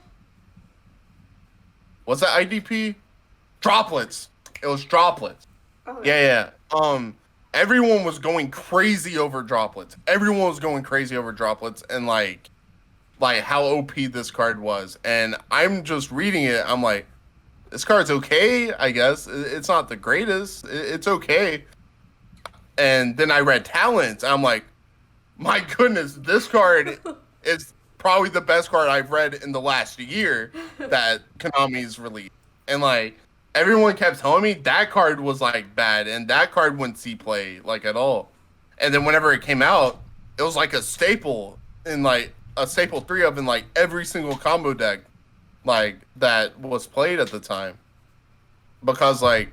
Was that IDP? Droplets. It was Droplets. Oh, Yeah. Everyone was going crazy over Droplets. And like how OP this card was. And I'm just reading it. I'm like, this card's okay, I guess. It's not the greatest. It's okay. And then I read Talents. I'm like, my goodness, this card is probably the best card I've read in the last year that Konami's released. And like, everyone kept telling me that card was like bad, and that card wouldn't see play like at all. And then whenever it came out, it was like a staple in like a staple 3 of in like every single combo deck like that was played at the time. Because like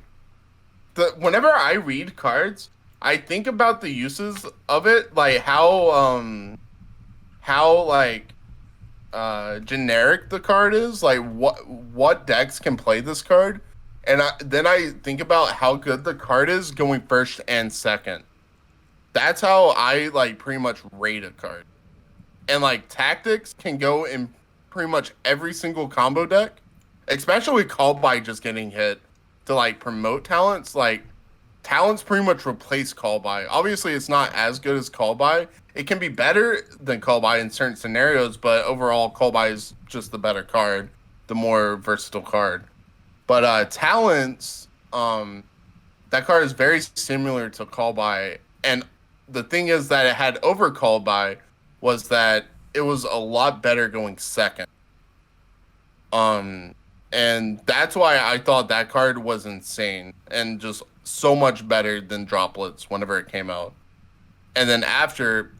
whenever I read cards, I think about the uses of it, like how like generic the card is, like what decks can play this card. And then I think about how good the card is going first and second. That's how I like pretty much rate a card. And like Tactics can go in pretty much every single combo deck, especially called by just getting hit to like promote Talents. Like Talents pretty much replace Call By. Obviously, it's not as good as Call By. It can be better than Call By in certain scenarios, but overall, Call By is just the better card, the more versatile card. But Talents, that card is very similar to Call By. And the thing is that it had over Call By was that it was a lot better going second. And that's why I thought that card was insane and just so much better than Droplets whenever it came out. And then after,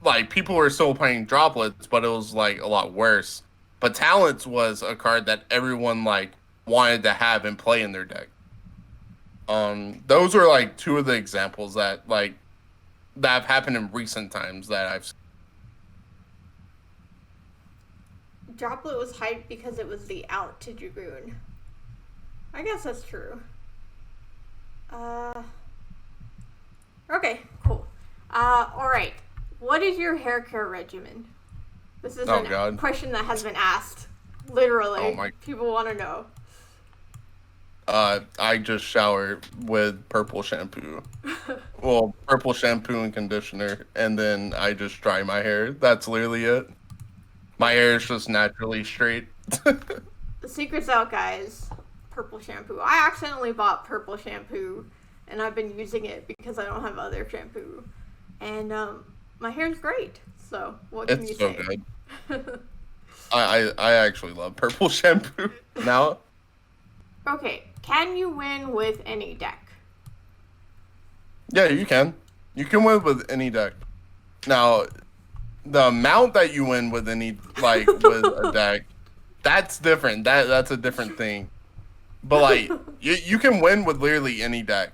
like, people were still playing Droplets, but it was like a lot worse. But Talents was a card that everyone like wanted to have and play in their deck. Those were like two of the examples that have happened in recent times that I've seen. Droplet was hyped because it was the out to Dragoon. I guess that's true. Okay, cool. Alright. What is your hair care regimen? This is a question that has been asked. Literally. People want to know. I just shower with purple shampoo. Well, purple shampoo and conditioner, and then I just dry my hair. That's literally it. My hair is just naturally straight. The secret's out, guys. Purple shampoo. I accidentally bought purple shampoo, and I've been using it because I don't have other shampoo. And my hair's great. So what can you say? It's so good. I actually love purple shampoo now. Okay, can you win with any deck? Yeah, you can. You can win with any deck. Now, the amount that you win with any, like, with a deck, that's different. That's a different thing. But, like, you can win with literally any deck.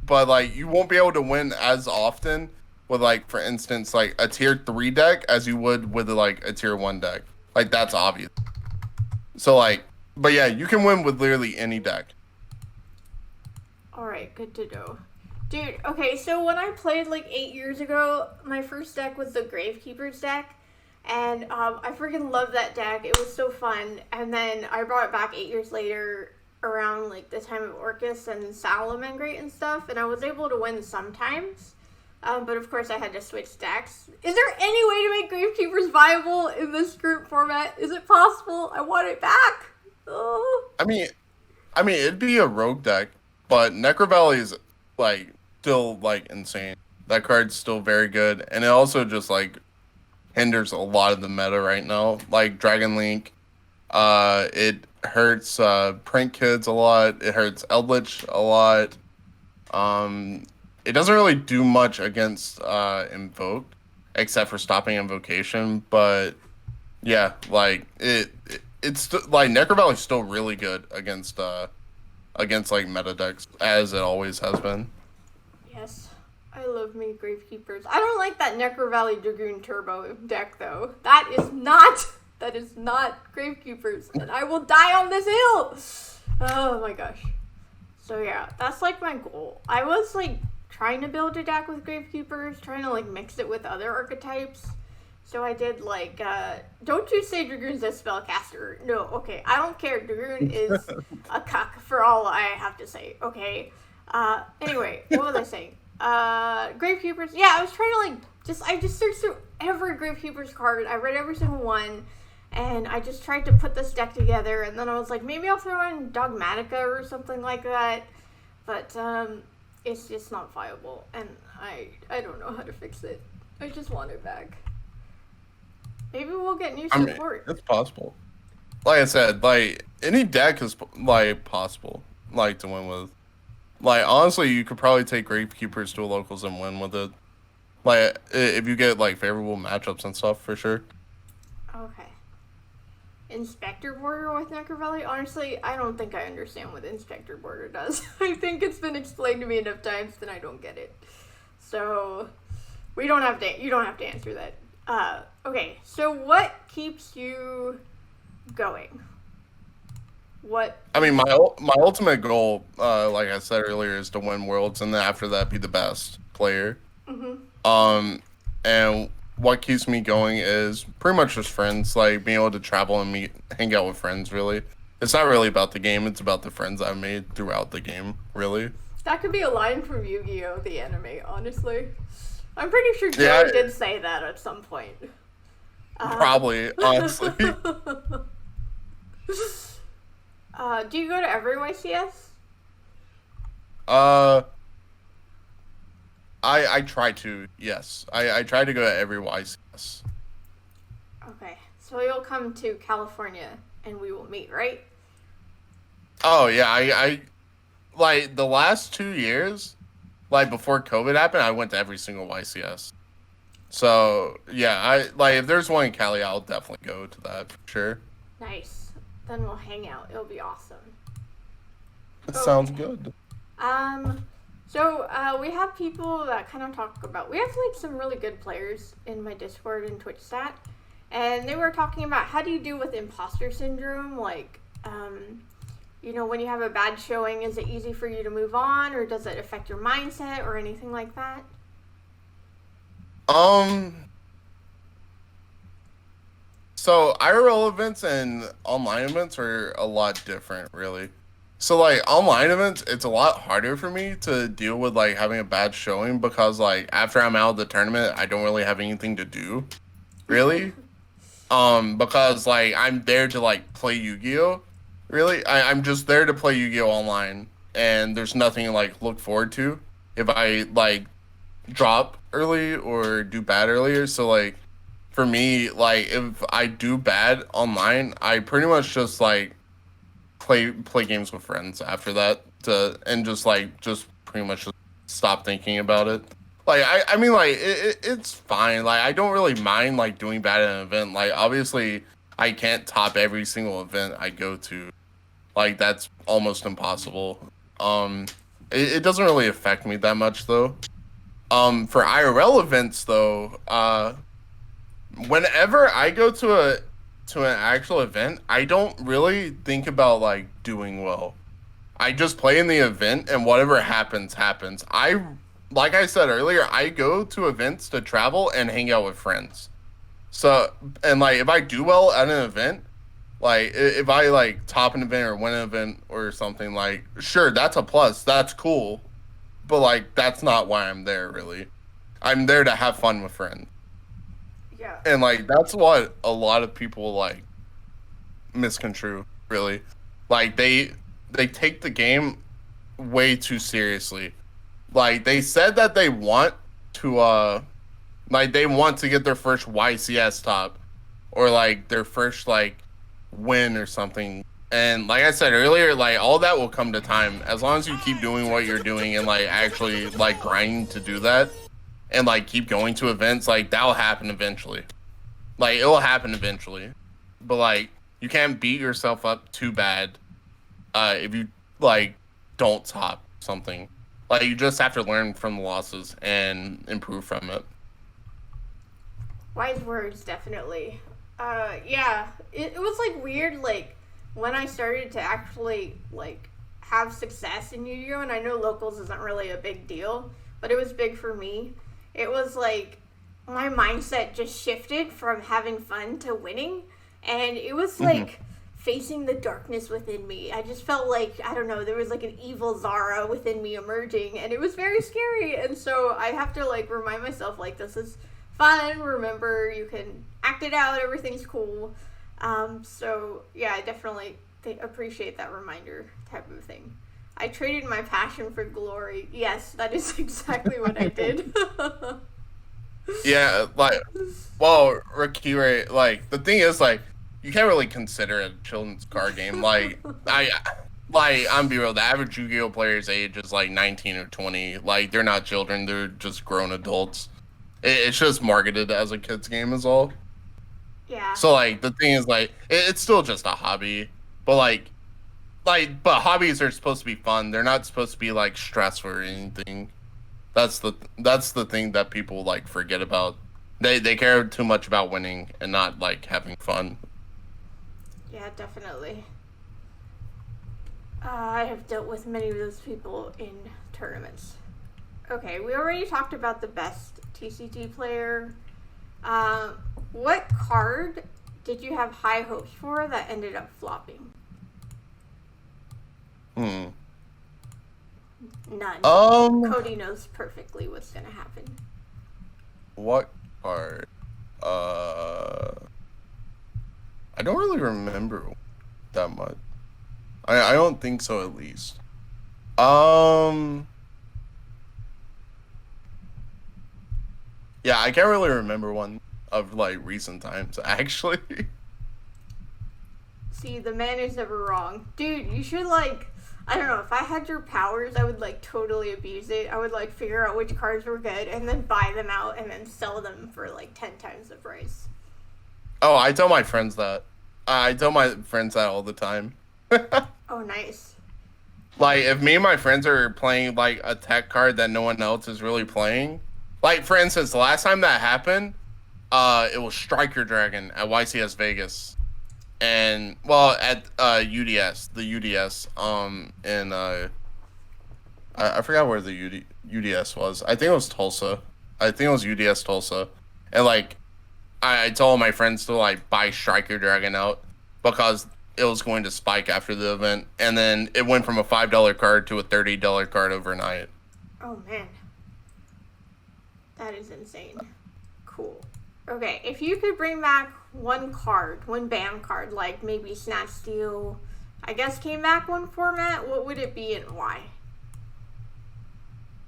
But, like, you won't be able to win as often with, like, for instance, like, a tier 3 deck as you would with, like, a tier 1 deck. Like, that's obvious. So, like, but yeah, you can win with literally any deck. Alright, good to know. Dude, okay, so when I played like 8 years ago, my first deck was the Gravekeeper's deck. And I freaking loved that deck. It was so fun. And then I brought it back 8 years later around like the time of Orcus and Salamangreat and stuff. And I was able to win sometimes. But of course I had to switch decks. Is there any way to make Gravekeepers viable in this group format? Is it possible? I want it back. Oh. I mean, it'd be a rogue deck, but Necrovalley is like still like insane. That card's still very good, and it also just like hinders a lot of the meta right now. Like Dragon Link, it hurts Print Kids a lot. It hurts Eldritch a lot. It doesn't really do much against Invoke, except for stopping Invocation. But yeah, like it's like Necrovalley's still really good against like meta decks, as it always has been. Yes. I love me Gravekeepers. I don't like that Necro Valley Dragoon Turbo deck though. That is not Gravekeepers, and I will die on this hill. Oh my gosh. So yeah, that's like my goal. I was like trying to build a deck with Gravekeepers, trying to like mix it with other archetypes. So I did like, don't you say Dragoon's a spellcaster. No, okay, I don't care. Dragoon is a cuck for all I have to say, okay? Anyway, what was I saying? Gravekeepers, yeah, I was trying to like, I just searched through every Gravekeepers card. I read every single one, and I just tried to put this deck together, and then I was like, maybe I'll throw in Dogmatica or something like that. But, it's just not viable, and I don't know how to fix it. I just want it back. Maybe we'll get new support. It's possible. Like I said, like any deck is like possible, like to win with. Like honestly, you could probably take Gravekeepers to a locals and win with it. Like if you get like favorable matchups and stuff, for sure. Okay. Inspector Border with Necro Valley? Honestly, I don't think I understand what Inspector Border does. I think it's been explained to me enough times that I don't get it. So you don't have to answer that. Okay, so what keeps you going? I mean, my ultimate goal, like I said earlier, is to win Worlds, and then after that, be the best player. Mm-hmm. And what keeps me going is pretty much just friends, like being able to travel and hang out with friends, really. It's not really about the game, it's about the friends I've made throughout the game, really. That could be a line from Yu-Gi-Oh! The anime, honestly. I'm pretty sure Joe did say that at some point. Probably, honestly. Do you go to every YCS? I try to, yes. I try to go to every YCS. Okay, so you'll come to California and we will meet, right? Oh, yeah, I like, the last 2 years, like, before COVID happened, I went to every single YCS. So, yeah, if there's one in Cali, I'll definitely go to that, for sure. Nice. Then we'll hang out. It'll be awesome. That sounds good. So, we have people that kind of talk about, we have, like, some really good players in my Discord and Twitch chat, and they were talking about how do you deal with imposter syndrome, like, you know, when you have a bad showing, is it easy for you to move on, or does it affect your mindset, or anything like that? So IRL events and online events are a lot different, really. So, like, online events, it's a lot harder for me to deal with, like, having a bad showing because, like, after I'm out of the tournament, I don't really have anything to do, really. Because, like, I'm there to, like, play Yu-Gi-Oh! Really. I'm just there to play Yu-Gi-Oh! Online, and there's nothing to, like, look forward to if I, like, drop early or do bad earlier. So, like, for me, like, if I do bad online, I pretty much just, like, play games with friends after that and just pretty much just stop thinking about it. Like, I mean, like, it's fine. Like, I don't really mind, like, doing bad at an event. Like, obviously, I can't top every single event I go to. Like, that's almost impossible. It doesn't really affect me that much, though. For IRL events, though, whenever I go to an actual event, I don't really think about, like, doing well. I just play in the event, and whatever happens, happens. Like I said earlier, I go to events to travel and hang out with friends. So, and, like, if I do well at an event, like, if I, like, top an event or win an event or something, like, sure, that's a plus. That's cool. But, like, that's not why I'm there, really. I'm there to have fun with friends. Yeah. And, like, that's what a lot of people, like, misconstrue, really. Like, they take the game way too seriously. Like, they said that they want to, they want to get their first YCS top. Or, like, their first, like, win or something. And, like I said earlier, like, all that will come to time. As long as you keep doing what you're doing and, like, actually, like, grinding to do that. And, like, keep going to events, like, that'll happen eventually. Like, it'll happen eventually. But, like, you can't beat yourself up too bad if you, like, don't top something. Like, you just have to learn from the losses and improve from it. Wise words, definitely. Yeah, it was like weird, like when I started to actually like have success in Yu-Gi-Oh, and I know locals isn't really a big deal, but it was big for me. It was like my mindset just shifted from having fun to winning, and it was like facing the darkness within me. I just felt like, I don't know, there was like an evil Zara within me emerging, and it was very scary. And so I have to like remind myself, like, this is fun. Remember, you can act it out. Everything's cool. So yeah, I definitely appreciate that reminder type of thing. I traded my passion for glory. Yes, that is exactly what I did. Yeah, like, well, Rakire, like, the thing is, like, you can't really consider it a children's card game. Like, I'm be real, the average Yu-Gi-Oh player's age is like 19 or 20. Like, they're not children, they're just grown adults. It's just marketed as a kid's game is all. Yeah. So, like, the thing is, like, it's still just a hobby. But, but hobbies are supposed to be fun. They're not supposed to be, like, stressful or anything. That's the thing that people, like, forget about. They care too much about winning and not, like, having fun. Yeah, definitely. I have dealt with many of those people in tournaments. Okay, we already talked about the best TCT player. What card did you have high hopes for that ended up flopping? None. Koty knows perfectly what's gonna happen. What card? I don't really remember that much. I don't think so, at least. Yeah, I can't really remember one of, like, recent times, actually. See, the man is never wrong. Dude, you should, like, I don't know, if I had your powers, I would, like, totally abuse it. I would, like, figure out which cards were good and then buy them out and then sell them for, like, 10 times the price. Oh, I tell my friends that. I tell my friends that all the time. Oh, nice. Like, if me and my friends are playing, like, a tech card that no one else is really playing, like, for instance, the last time that happened, it was Striker Dragon at YCS Vegas. And, well, at UDS, the UDS, in, I forgot where the UDS was. I think it was Tulsa. I think it was UDS Tulsa. And, like, I told my friends to, like, buy Striker Dragon out because it was going to spike after the event. And then it went from a $5 card to a $30 card overnight. Oh, man. That is insane. Cool. Okay, if you could bring back one card, one ban card, like maybe Snatch Steal, I guess came back one format, what would it be and why?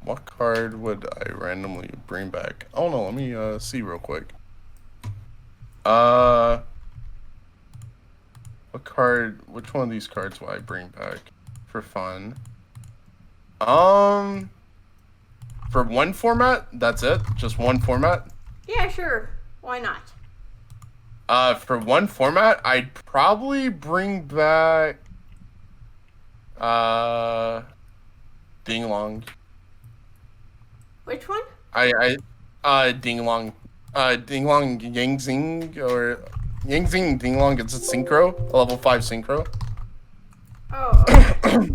What card would I randomly bring back? Oh no, let me see real quick. What card, which one of these cards will I bring back for fun? For one format, that's it? Just one format? Yeah, sure. Why not? For one format, I'd probably bring back Ding Long. Which one? Ding Long. Ding Long Yang Zing or Yang Zing Ding Long, it's a synchro, a level 5 synchro. Oh, okay.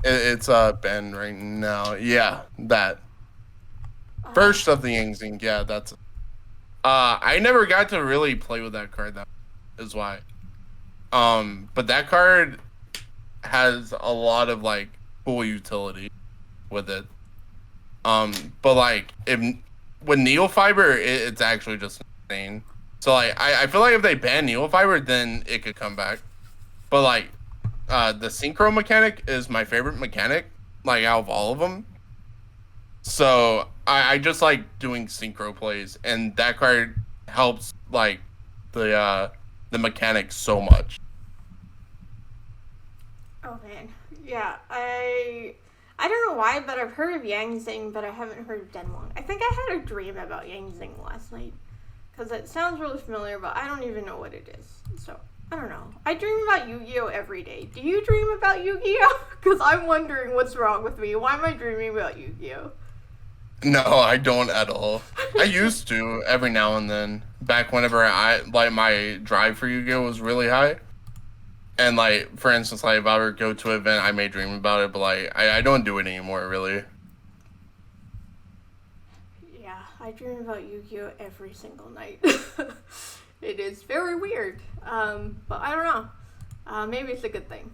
It's Ben right now. Yeah, that. First of the Yang Zing, yeah, that's I never got to really play with that card, that is why. But that card has a lot of, like, cool utility with it. But, like, with Neofiber, it's actually just insane. So, like, I feel like if they ban Neofiber, then it could come back. But, like, the synchro mechanic is my favorite mechanic, like, out of all of them. So, I just like doing synchro plays, and that card helps, like, the mechanic so much. Oh, man. Yeah, I don't know why, but I've heard of Yang Zing, but I haven't heard of Denlong. I think I had a dream about Yang Zing last night, because it sounds really familiar, but I don't even know what it is. So, I don't know. I dream about Yugioh every day. Do you dream about Yugioh? Because I'm wondering what's wrong with me. Why am I dreaming about Yugioh? No, I don't at all. I used to every now and then. Back whenever my drive for Yu-Gi-Oh was really high. And like, for instance, like if I were to go to an event, I may dream about it, but like I don't do it anymore really. Yeah, I dream about Yu-Gi-Oh every single night. It is very weird. But I don't know. Maybe it's a good thing.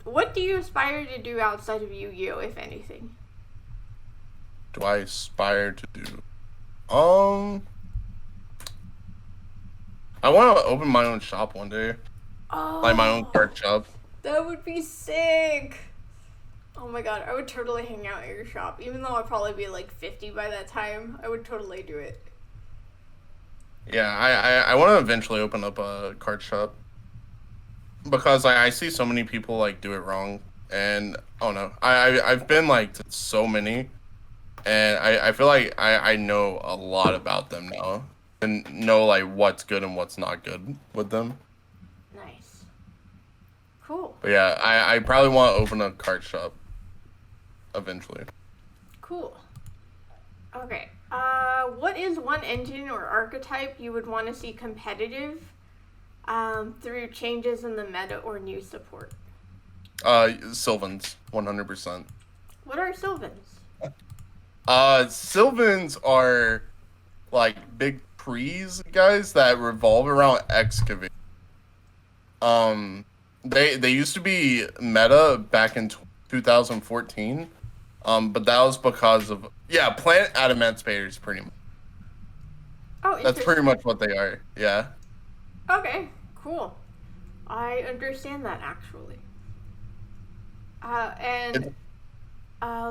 What do you aspire to do outside of Yu-Gi-Oh, if anything? Do I aspire to do? I want to open my own shop one day. Oh, Like my own card shop. that would be sick. Oh my god, I would totally hang out at your shop. Even though I'd probably be like 50 by that time, I would totally do it. Yeah, I want to eventually open up a card shop. Because like, I see so many people like do it wrong. And I don't know. I've been like to so many. And I feel like I know a lot about them now. And know like what's good and what's not good with them. Nice. Cool. But yeah, I probably want to open a card shop. Eventually. Cool. Okay. What is one engine or archetype you would want to see competitive through changes in the meta or new support? Sylvans, 100%. What are Sylvans? Sylvans are like big trees, guys, that revolve around excavate. They used to be meta back in 2014. But that was because of plant adamantimators pretty much. Oh, That's pretty much what they are. Yeah. Okay, cool. I understand that actually.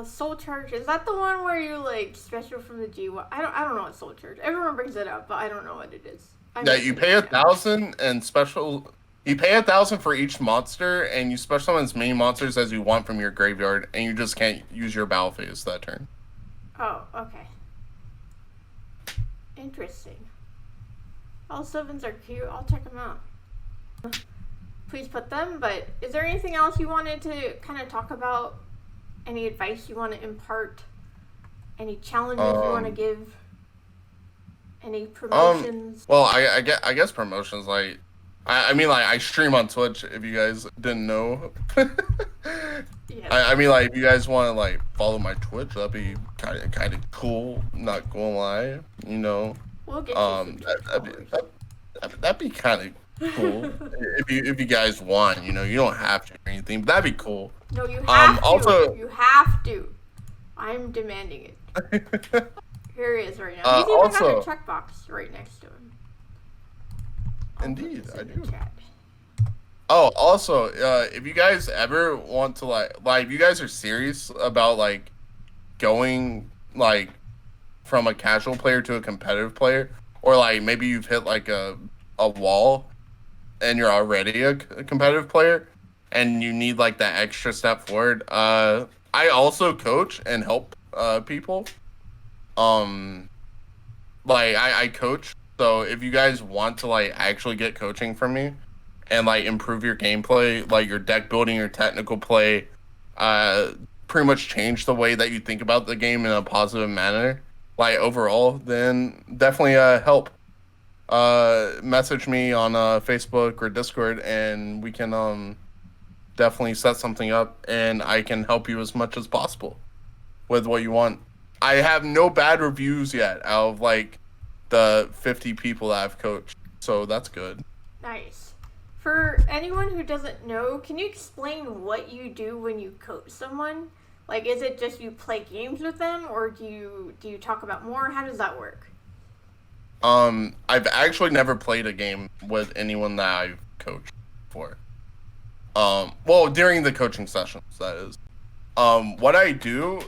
Soul Charge, is that the one where you like special from the G1? I don't know what Soul Charge. Everyone brings it up, but I don't know what it is. That you pay 1,000 and special. You pay 1,000 for each monster, and you special summon as many monsters as you want from your graveyard, and you just can't use your battle phase that turn. Oh, okay. Interesting. All Sylvans are cute. I'll check them out. Please put them, but is there anything else you wanted to kind of talk about? Any advice you want to impart? Any challenges you want to give? Any promotions? Well, I guess promotions, like, I mean, like, I stream on Twitch, if you guys didn't know. Yes. I mean, like, if you guys want to, like, follow my Twitch, that'd be kind of cool, not gonna lie, you know. We'll get you that'd be kind of cool. if you guys want, you know, you don't have to or anything, but that'd be cool. No, you have to. Also, you have to. I'm demanding it. Here he is right now. He's even also, got a checkbox right next to him. Indeed, I do. Chat. Oh, also, if you guys ever want to like if you guys are serious about like going like from a casual player to a competitive player, or like maybe you've hit like a wall and you're already a competitive player and you need like that extra step forward, I also coach and help people. Like I coach. So if you guys want to like actually get coaching from me and like improve your gameplay, like your deck building, your technical play, pretty much change the way that you think about the game in a positive manner, like overall, then definitely help. Message me on Facebook or Discord and we can definitely set something up and I can help you as much as possible with what you want. I have no bad reviews yet out of like the 50 people that I've coached, so that's good. Nice. For anyone who doesn't know, can you explain what you do when you coach someone? Like, is it just you play games with them, or do you talk about more? How does that work? I've actually never played a game with anyone that I've coached before. Well, during the coaching sessions, that is. What I do,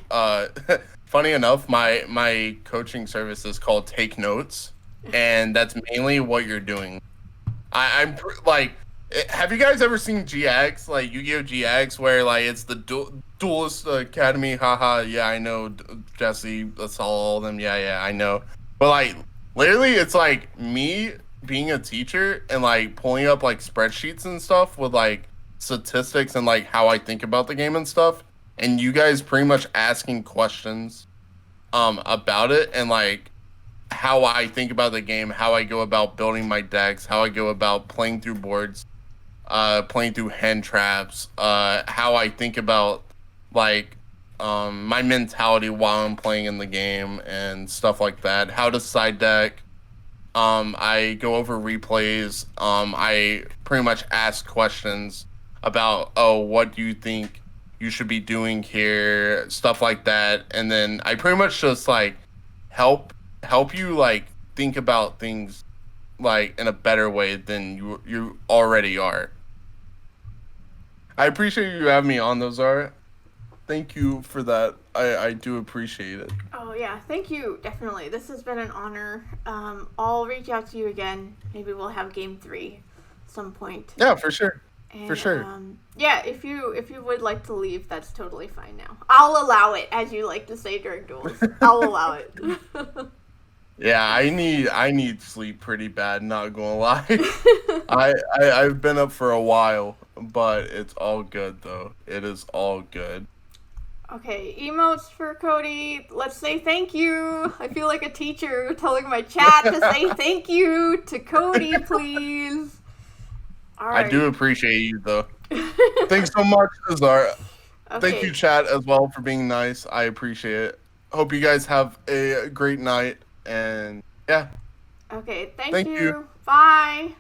funny enough, my coaching service is called Take Notes, and that's mainly what you're doing. I'm like, have you guys ever seen GX, like Yu-Gi-Oh! GX, where like it's the Duelist Academy? Haha, yeah, I know, Jesse, that's all of them. Yeah, I know. But like, literally, it's like me being a teacher and like pulling up like spreadsheets and stuff with like statistics and like how I think about the game and stuff, and you guys pretty much asking questions about it and like how I think about the game, how I go about building my decks, how I go about playing through boards, playing through hand traps, how I think about like my mentality while I'm playing in the game and stuff like that. How to side deck. I go over replays. I pretty much ask questions about, oh, what do you think you should be doing here, stuff like that. And then I pretty much just like help you like think about things like in a better way than you already are. I appreciate you having me on, Zara. Thank you for that. I do appreciate it. Oh yeah, thank you. Definitely, this has been an honor. I'll reach out to you again. Maybe we'll have game 3 some point. Yeah, for sure. And, for sure. Yeah, if you would like to leave, that's totally fine now. I'll allow it, as you like to say during duels. I'll allow it. Yeah, I need sleep pretty bad, not gonna lie. I've been up for a while, but it's all good though. It is all good. Okay, emotes for Koty. Let's say thank you. I feel like a teacher telling my chat to say thank you to Koty, please. All right. I do appreciate you though. Thanks so much, Zara. Okay. Thank you, chat, as well, for being nice. I appreciate it. Hope you guys have a great night, and yeah. Okay, thank Thank you. you. Bye.